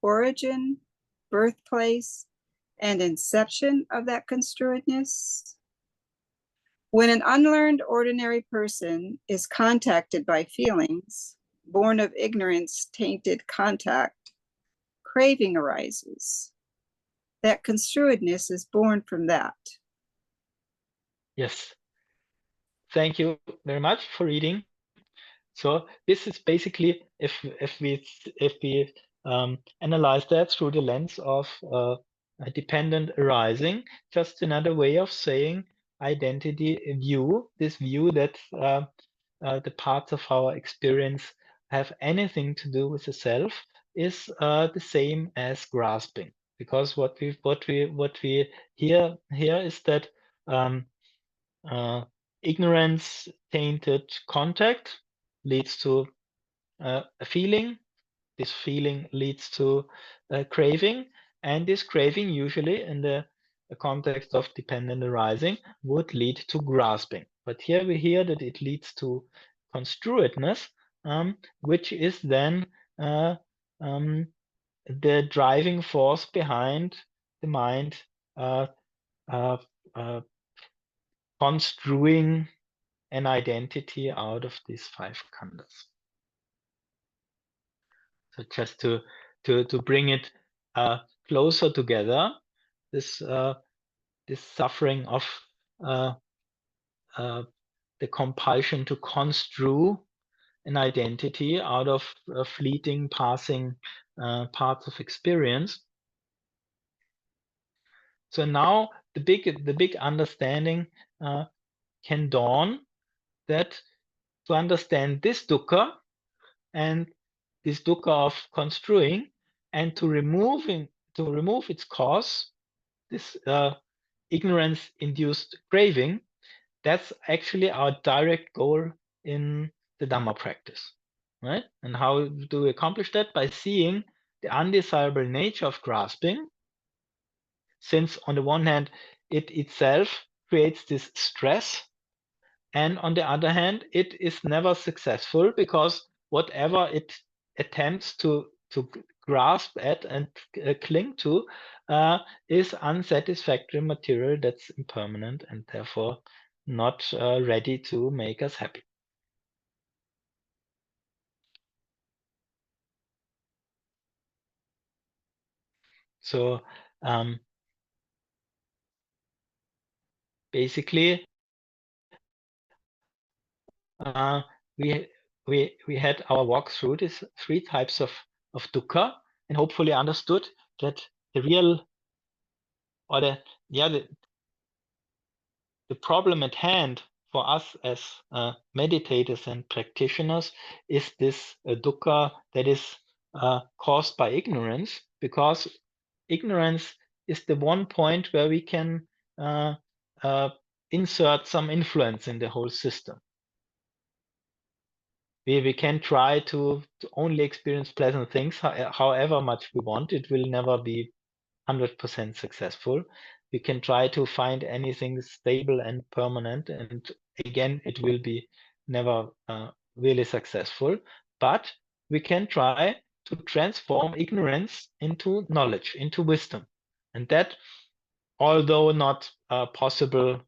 origin, birthplace, and inception of that construedness? When an unlearned ordinary person is contacted by feelings, born of ignorance tainted contact, craving arises. That construedness is born from that. Yes. Thank you very much for reading. So this is basically, if we analyze that through the lens of a dependent arising, just another way of saying identity view. This view that the parts of our experience have anything to do with the self is the same as grasping, because what we hear here is that ignorance tainted contact leads to a feeling. This feeling leads to a craving, and this craving, usually in the context of dependent arising, would lead to grasping. But here we hear that it leads to construedness, which is then the driving force behind the mind construing an identity out of these five khandhas. So just to bring it closer together, this suffering of the compulsion to construe an identity out of fleeting, passing parts of experience. So now the big understanding can dawn that to understand this dukkha and this dukkha of construing, and to remove its cause, this ignorance-induced craving, that's actually our direct goal in the Dhamma practice, right? And how do we accomplish that? By seeing the undesirable nature of grasping, since on the one hand, it itself creates this stress, and on the other hand, it is never successful, because whatever it attempts to grasp at and cling to is unsatisfactory material that's impermanent and therefore not ready to make us happy. So basically, we had our walk through these three types of dukkha, and hopefully understood that the real, or the problem at hand for us as meditators and practitioners is this dukkha that is caused by ignorance, because ignorance is the one point where we can insert some influence in the whole system. We can try to only experience pleasant things however much we want. It will never be 100% successful. We can try to find anything stable and permanent, and again, it will be never really successful. But we can try to transform ignorance into knowledge, into wisdom. And that, although not possible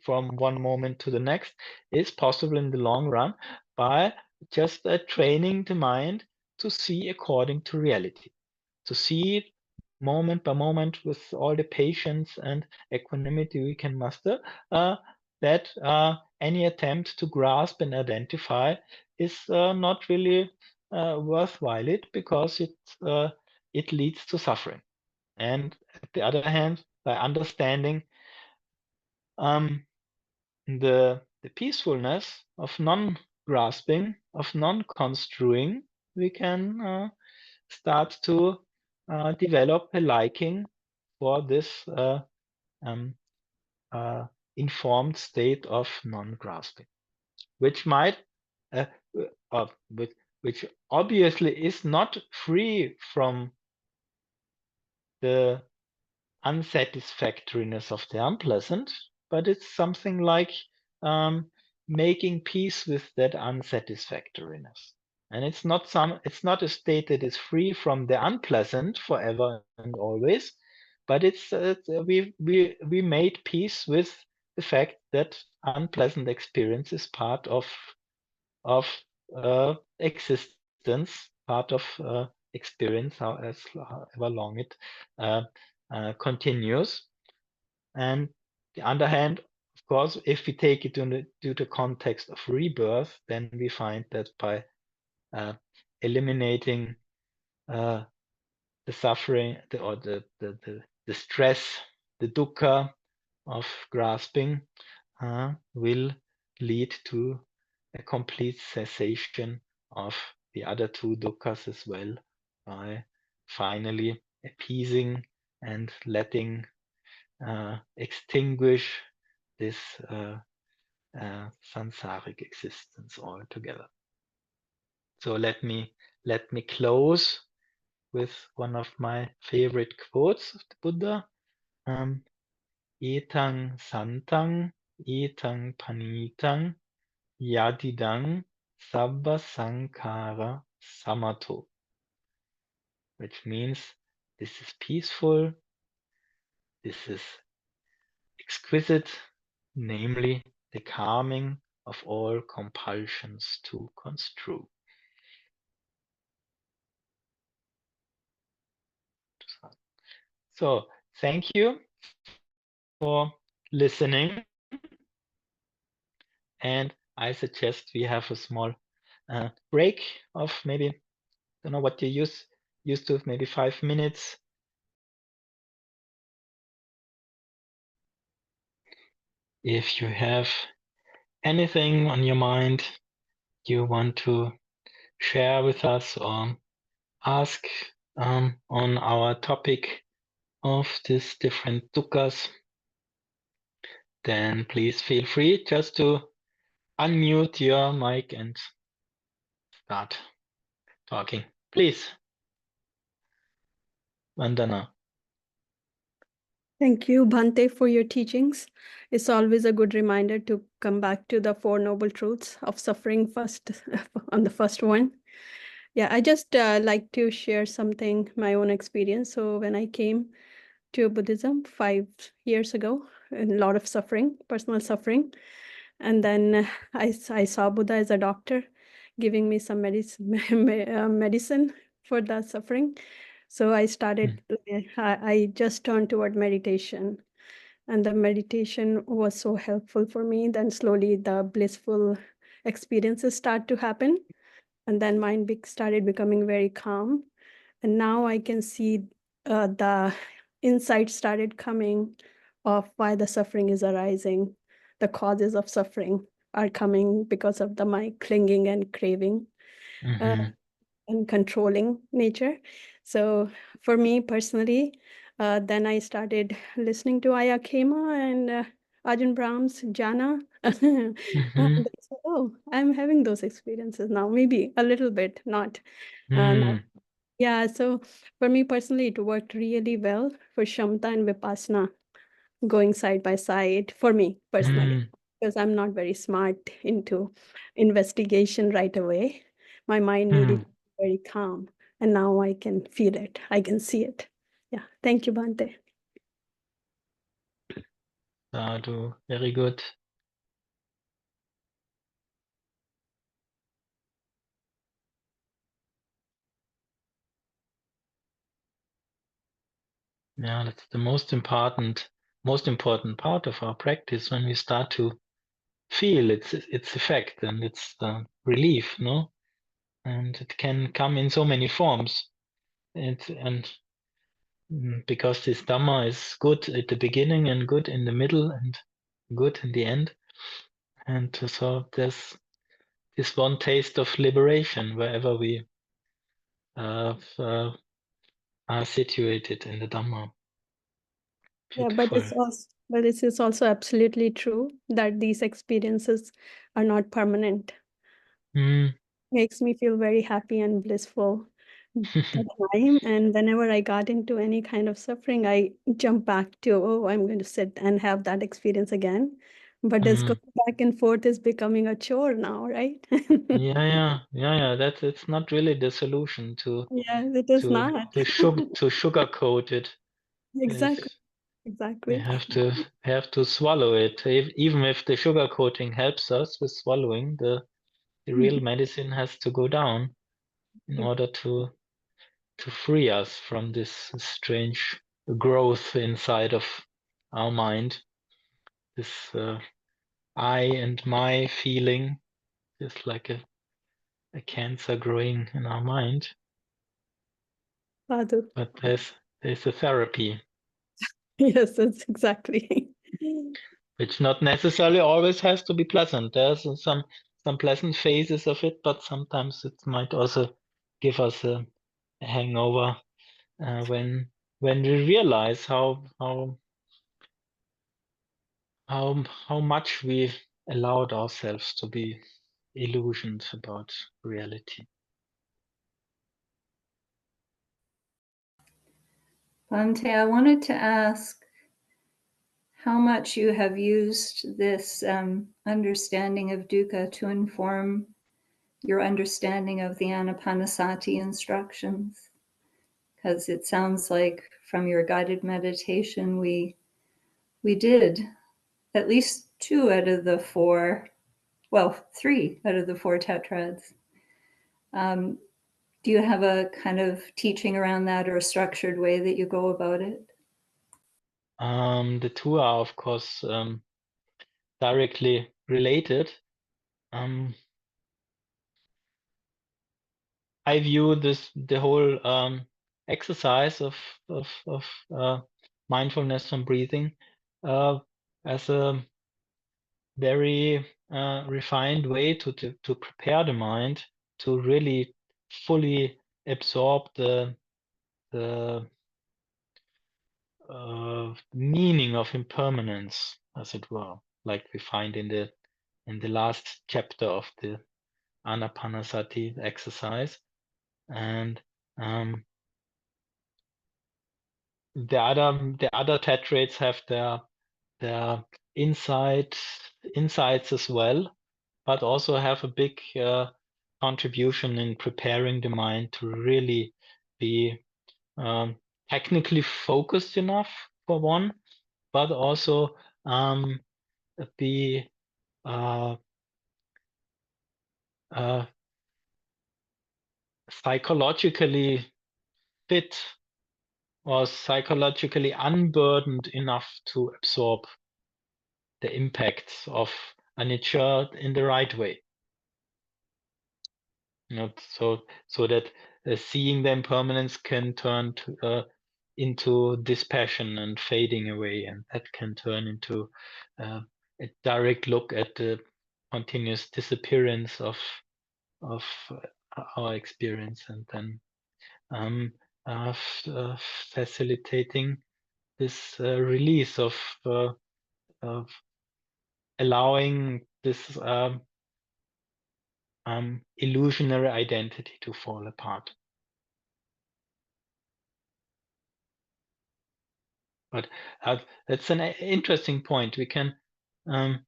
from one moment to the next, is possible in the long run by just training the mind to see according to reality, to see it moment by moment with all the patience and equanimity we can muster, that any attempt to grasp and identify is not really worthwhile it, because it leads to suffering. And at the other hand, by understanding the the peacefulness of non-grasping, of non-construing, we can start to develop a liking for this informed state of non-grasping, which might, which obviously is not free from the unsatisfactoriness of the unpleasant, but it's something like making peace with that unsatisfactoriness. And it's not a state that is free from the unpleasant forever and always, but it's we made peace with the fact that unpleasant experience is part of existence, part of experience, however long it continues. And the other hand, of course, if we take it to the context of rebirth, then we find that by eliminating the suffering, the stress, the dukkha of grasping, will lead to a complete cessation of the other two dukkhas as well, by finally appeasing and letting extinguish this samsaric existence altogether. So let me close with one of my favorite quotes of the Buddha. Etang santang, etang panitang, yadidang sabba sankara samato, which means this is peaceful, this is exquisite, namely the calming of all compulsions to construe. So thank you for listening, and I suggest we have a small break of maybe, don't know what you used to, maybe 5 minutes. If you have anything on your mind you want to share with us or ask on our topic of these different dukkhas, then please feel free just to unmute your mic and start talking. Please, Vandana. Thank you, Bhante, for your teachings. It's always a good reminder to come back to the Four Noble Truths of suffering first, on the first one. Yeah, I just like to share something, my own experience. So when I came to Buddhism 5 years ago, a lot of suffering, personal suffering. And then I saw Buddha as a doctor giving me some medicine for that suffering. So I started, I just turned toward meditation, and the meditation was so helpful for me. Then slowly the blissful experiences start to happen, and then mind started becoming very calm. And now I can see the insight started coming of why the suffering is arising. The causes of suffering are coming because of my clinging and craving. And controlling nature. So for me personally, then I started listening to Ayya Khema and Ajahn Brahm's Jhana. Oh, I'm having those experiences now, maybe a little bit, not. Yeah, so for me personally, it worked really well for Saṁyutta and Vipassana, going side by side for me personally, because I'm not very smart into investigation right away. My mind needed to be very calm, and now I can feel it. I can see it. Yeah, thank you, Bhante. Sadhu, very good. Yeah, that's the most important part of our practice, when we start to feel its effect and its relief, no? And it can come in so many forms. And because this Dhamma is good at the beginning and good in the middle and good in the end, And so there's this one taste of liberation wherever we are situated in the Dhamma. Beautiful. Yeah, but it is also absolutely true that these experiences are not permanent. Makes me feel very happy and blissful at time, and whenever I got into any kind of suffering, I jump back to, oh, I'm going to sit and have that experience again. But this going back and forth is becoming a chore now, right? Yeah. That's, it's not really the solution to it is not. to sugarcoat it. Exactly. We have to swallow it. Even if the sugar coating helps us with swallowing, the real medicine has to go down in order to free us from this strange growth inside of our mind. This I and my feeling is like a cancer growing in our mind. Sadhu. But there's a therapy. Yes, that's exactly. Which not necessarily always has to be pleasant. There's some pleasant phases of it, but sometimes it might also give us a hangover when we realize how much we allowed ourselves to be illusioned about reality. Bhante, I wanted to ask how much you have used this understanding of dukkha to inform your understanding of the Anapanasati instructions. Because it sounds like from your guided meditation, we did at least 2 out of the 4, well, 3 out of the 4 tetrads. Do you have a kind of teaching around that or a structured way that you go about it? The 2 are, of course, directly related. I view the whole exercise of mindfulness and breathing as a very refined way to prepare the mind to really fully absorb the meaning of impermanence, as it were, like we find in the last chapter of the Anapanasati exercise. And the other tetrads have their insights as well, but also have a big contribution in preparing the mind to really be technically focused enough for one, but also be psychologically fit or psychologically unburdened enough to absorb the impacts of anicca in the right way. So that seeing the impermanence can turn into dispassion and fading away, and that can turn into a direct look at the continuous disappearance of our experience, and then facilitating this release of allowing this illusionary identity to fall apart. But that's an interesting point. We can now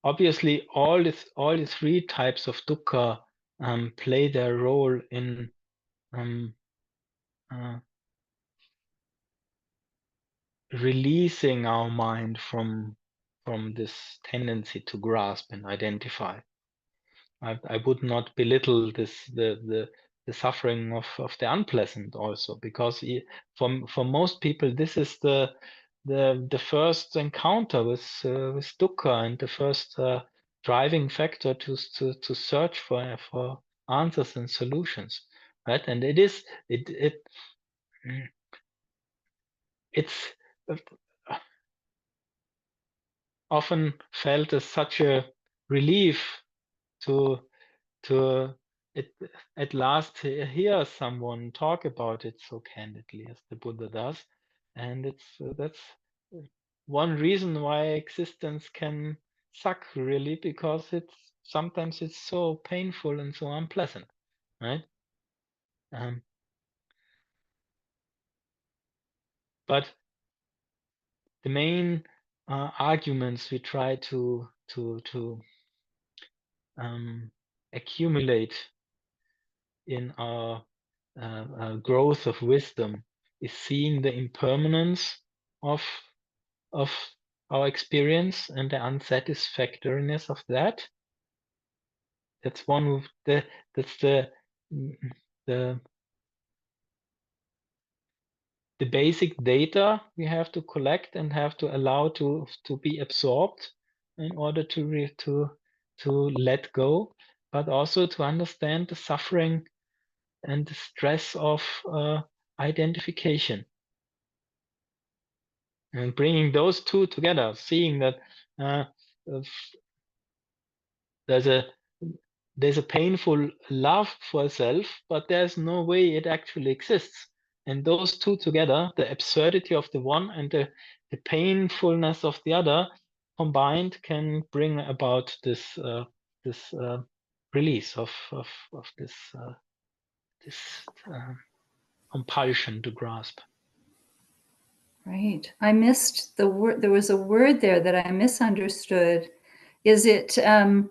obviously all the 3 types of dukkha play their role in releasing our mind from this tendency to grasp and identify. I would not belittle the suffering of the unpleasant also, because for most people this is the first encounter with dukkha, and the first driving factor to search for answers and solutions, right? And it's often felt as such a relief to at last hear someone talk about it so candidly as the Buddha does, and that's one reason why existence can suck, really, because sometimes it's so painful and so unpleasant, right? But the main arguments we try to accumulate in our growth of wisdom is seeing the impermanence of our experience and the unsatisfactoriness of that. That's one of that's the basic data we have to collect and have to allow to be absorbed in order to let go, but also to understand the suffering and the stress of identification, and bringing those two together, seeing that there's a painful love for self, but there's no way it actually exists. And those two together, the absurdity of the one and the painfulness of the other, combined, can bring about this release of this compulsion to grasp. Right. I missed the word. There was a word there that I misunderstood. Is it, so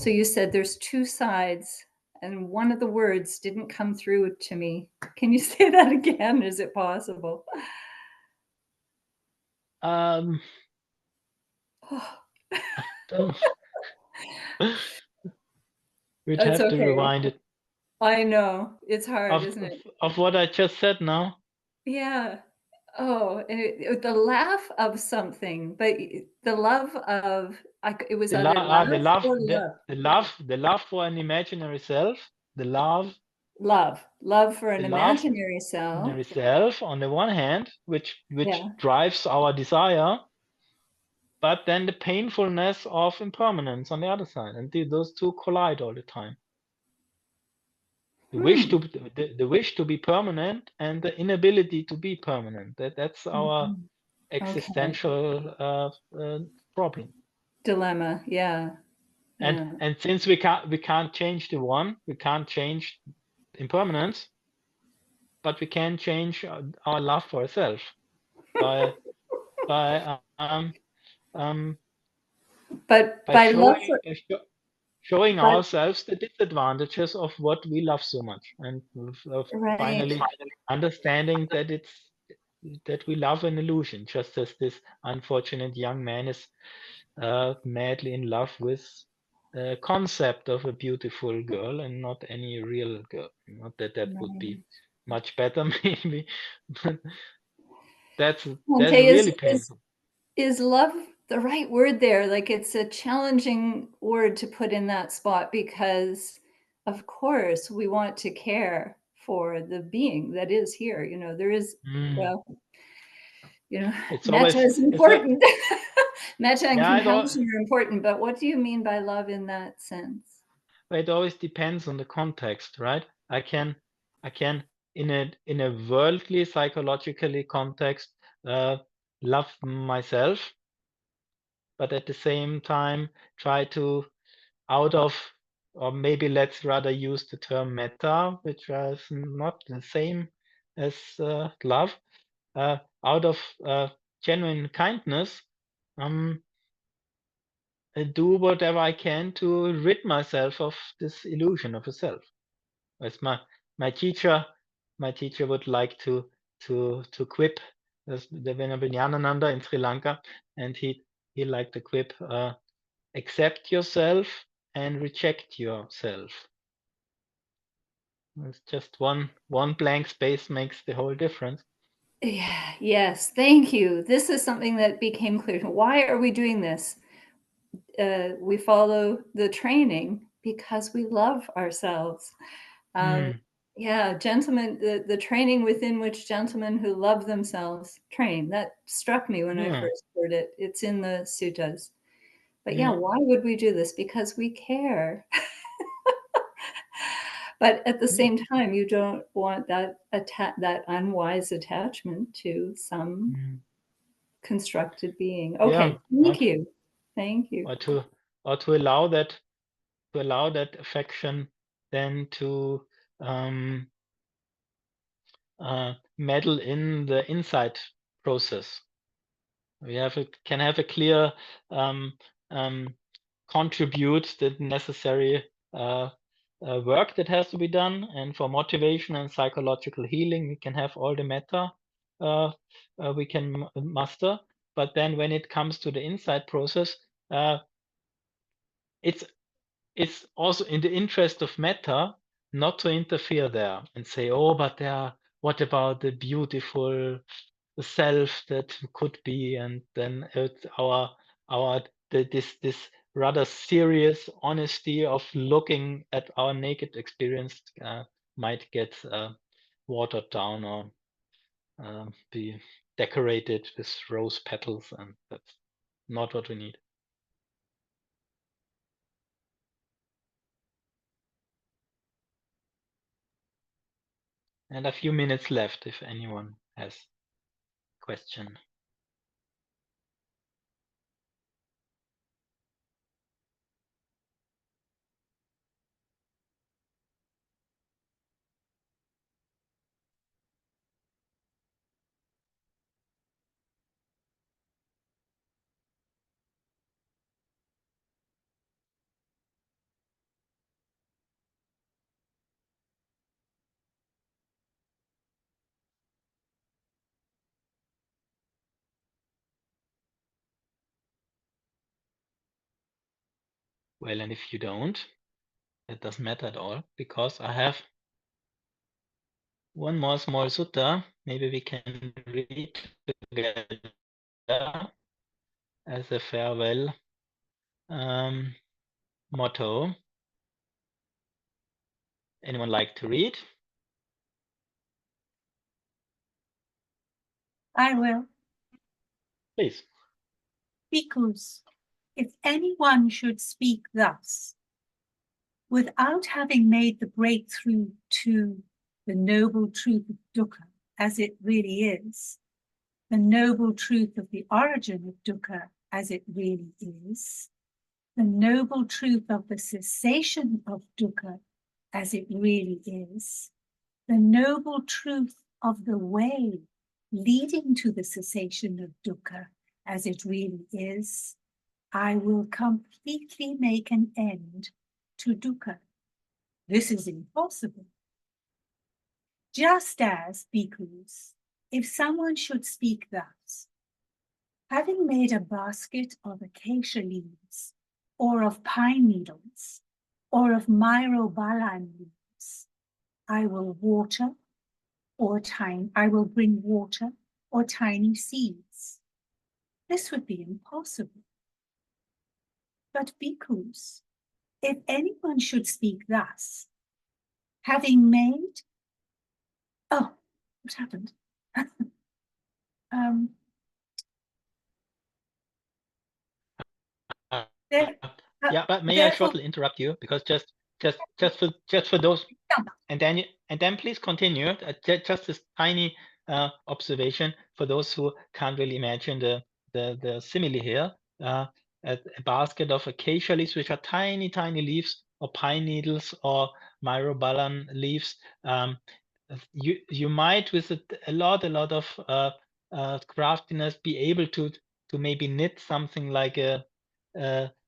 you said there's two sides and one of the words didn't come through to me. Can you say that again? Is it possible? We'd have to rewind it. I know. It's hard, isn't it? Of what I just said now? Yeah. Oh, the laugh of something, but the love of, it was either love or love. The love for an imaginary self, the love for an imaginary self on the one hand, which drives our desire, but then the painfulness of impermanence on the other side, and those two collide all the time. The wish to be permanent and the inability to be permanent. That's our existential problem, dilemma. Yeah. And since we can't change the one, we can't change impermanence, but we can change our love for ourselves by showing ourselves the disadvantages of what we love so much, and finally understanding that we love an illusion, just as this unfortunate young man is madly in love with a concept of a beautiful girl and not any real girl. Not that would be much better, maybe, but that's really painful. Is love the right word there? Like, it's a challenging word to put in that spot, because of course we want to care for the being that is here. There is, well, metta is important. Metta and compassion are important, but what do you mean by love in that sense? It always depends on the context, right? I can in a worldly, psychologically context, love myself, but at the same time try to, or maybe let's rather use the term metta, which is not the same as love, out of genuine kindness, do whatever I can to rid myself of this illusion of a self. As my teacher would like to quip the Venerable Nyanananda in Sri Lanka, and he liked to quip, accept yourself and reject yourself. It's just one blank space makes the whole difference. Yeah. Yes. Thank you. This is something that became clear. Why are we doing this? We follow the training because we love ourselves. Yeah, gentlemen, the training within which gentlemen who love themselves train. That struck me when I first heard it. It's in the suttas. But yeah, why would we do this? Because we care. But at the same time, you don't want that that unwise attachment to some constructed being. Okay, thank you. Thank you. Or to allow that affection then to meddle in the inside process. We can have a clear contribute the necessary work that has to be done, and for motivation and psychological healing, we can have all the metta we can master. But then when it comes to the inside process, it's also in the interest of metta not to interfere there and say, oh, but what about the beautiful self that could be? And then it's this rather serious honesty of looking at our naked experience might get watered down or be decorated with rose petals, and that's not what we need. And a few minutes left if anyone has a question. Well, and if you don't, it doesn't matter at all, because I have one more small sutta. Maybe we can read together as a farewell motto. Anyone like to read? I will. Please. Because if anyone should speak thus, without having made the breakthrough to the noble truth of dukkha as it really is, the noble truth of the origin of dukkha as it really is, the noble truth of the cessation of dukkha as it really is, the noble truth of the way leading to the cessation of dukkha as it really is, I will completely make an end to dukkha. This is impossible. Just as, bhikkhus, if someone should speak thus, having made a basket of acacia leaves, or of pine needles, or of myrobalan leaves, I will bring water or tiny seeds. This would be impossible. But bhikkhus, if anyone should speak thus, having made, oh, what happened? Yeah, but may I shortly interrupt you, because just for those, and then please continue. Just this tiny observation for those who can't really imagine the simile here. A basket of acacia leaves, which are tiny leaves, or pine needles, or myrobalan leaves. You might, with a lot of craftiness, be able to maybe knit something like a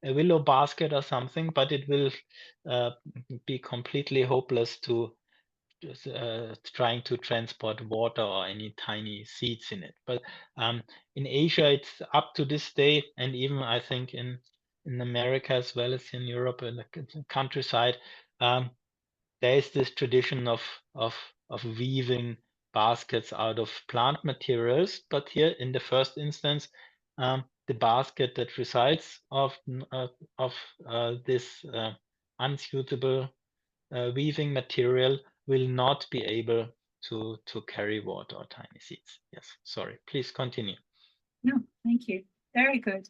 willow basket or something, but it will be completely hopeless to trying to transport water or any tiny seeds in it. But in Asia, it's up to this day, and even I think in America as well as in Europe, in the countryside, there is this tradition of weaving baskets out of plant materials. But here, in the first instance, the basket that resides of this unsuitable weaving material will not be able to carry water or tiny seeds. Yes, sorry, please continue. No, thank you. Very good.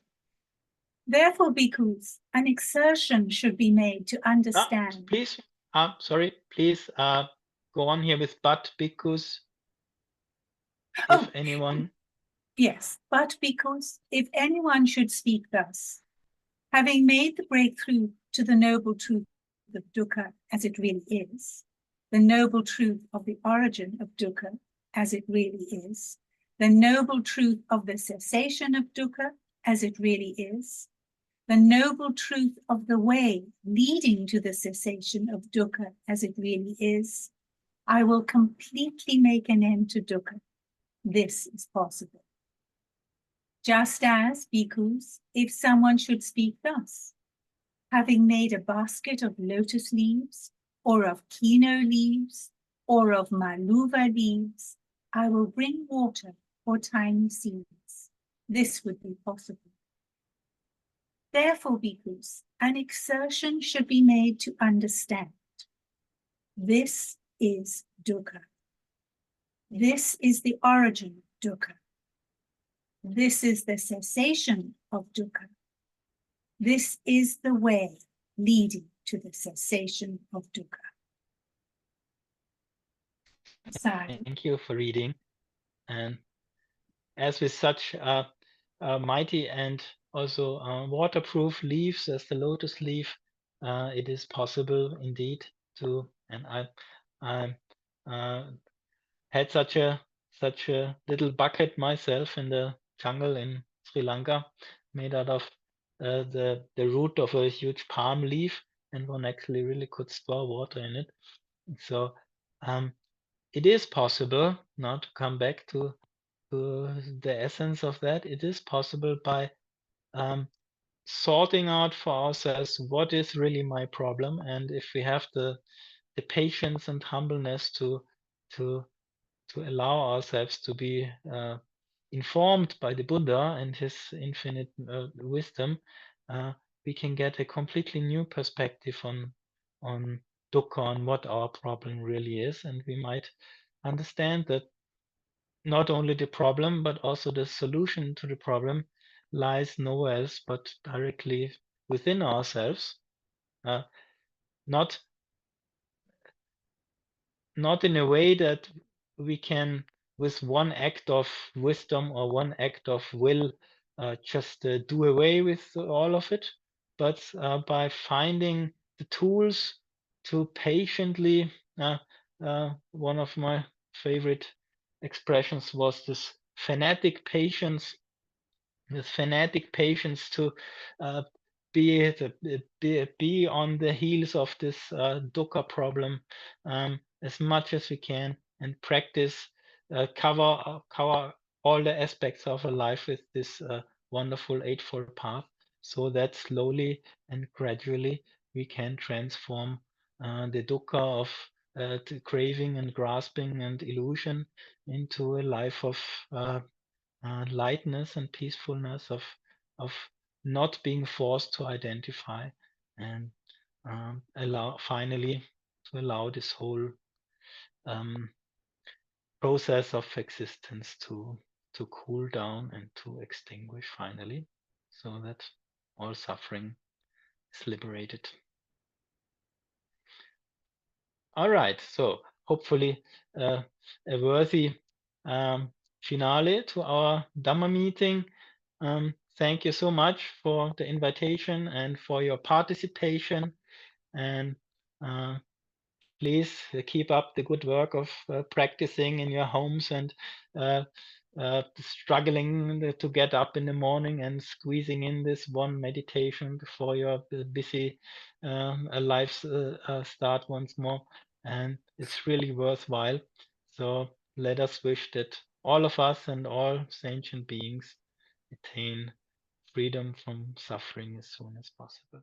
Therefore, bhikkhus, an exertion should be made to understand. Please, sorry, please go on here with but bhikkhus. If anyone. Yes, but bhikkhus, if anyone should speak thus, having made the breakthrough to the noble truth of dukkha as it really is, the noble truth of the origin of dukkha as it really is, the noble truth of the cessation of dukkha as it really is, the noble truth of the way leading to the cessation of dukkha as it really is, I will completely make an end to dukkha. This is possible. Just as, bhikkhus, if someone should speak thus, having made a basket of lotus leaves, or of kino leaves, or of maluva leaves, I will bring water or tiny seeds. This would be possible. Therefore, bhikkhus, an exertion should be made to understand. This is dukkha. This is the origin of dukkha. This is the cessation of dukkha. This is the way leading to the cessation of dukkha. Thank you for reading. And as with such mighty and also waterproof leaves as the lotus leaf, it is possible indeed to, and I had such a little bucket myself in the jungle in Sri Lanka, made out of the root of a huge palm leaf, and one actually really could store water in it. So it is possible now to come back to the essence of that. It is possible by sorting out for ourselves what is really my problem, and if we have the patience and humbleness to allow ourselves to be informed by the Buddha and his infinite wisdom, we can get a completely new perspective on dukkha, on what our problem really is, and we might understand that not only the problem but also the solution to the problem lies nowhere else but directly within ourselves, not in a way that we can, with one act of wisdom or one act of will, just do away with all of it, but by finding the tools to patiently, one of my favorite expressions was this fanatic patience, to be on the heels of this dukkha problem as much as we can, and practice, cover all the aspects of our life with this wonderful Eightfold Path, so that slowly and gradually we can transform the dukkha of the craving and grasping and illusion into a life of lightness and peacefulness, of not being forced to identify, and finally to allow this whole process of existence to cool down and to extinguish finally, so that all suffering is liberated. All right, so hopefully a worthy finale to our Dhamma meeting. Thank you so much for the invitation and for your participation, and please keep up the good work of practicing in your homes and struggling to get up in the morning and squeezing in this one meditation before your busy lives start once more. And it's really worthwhile. So let us wish that all of us and all sentient beings attain freedom from suffering as soon as possible.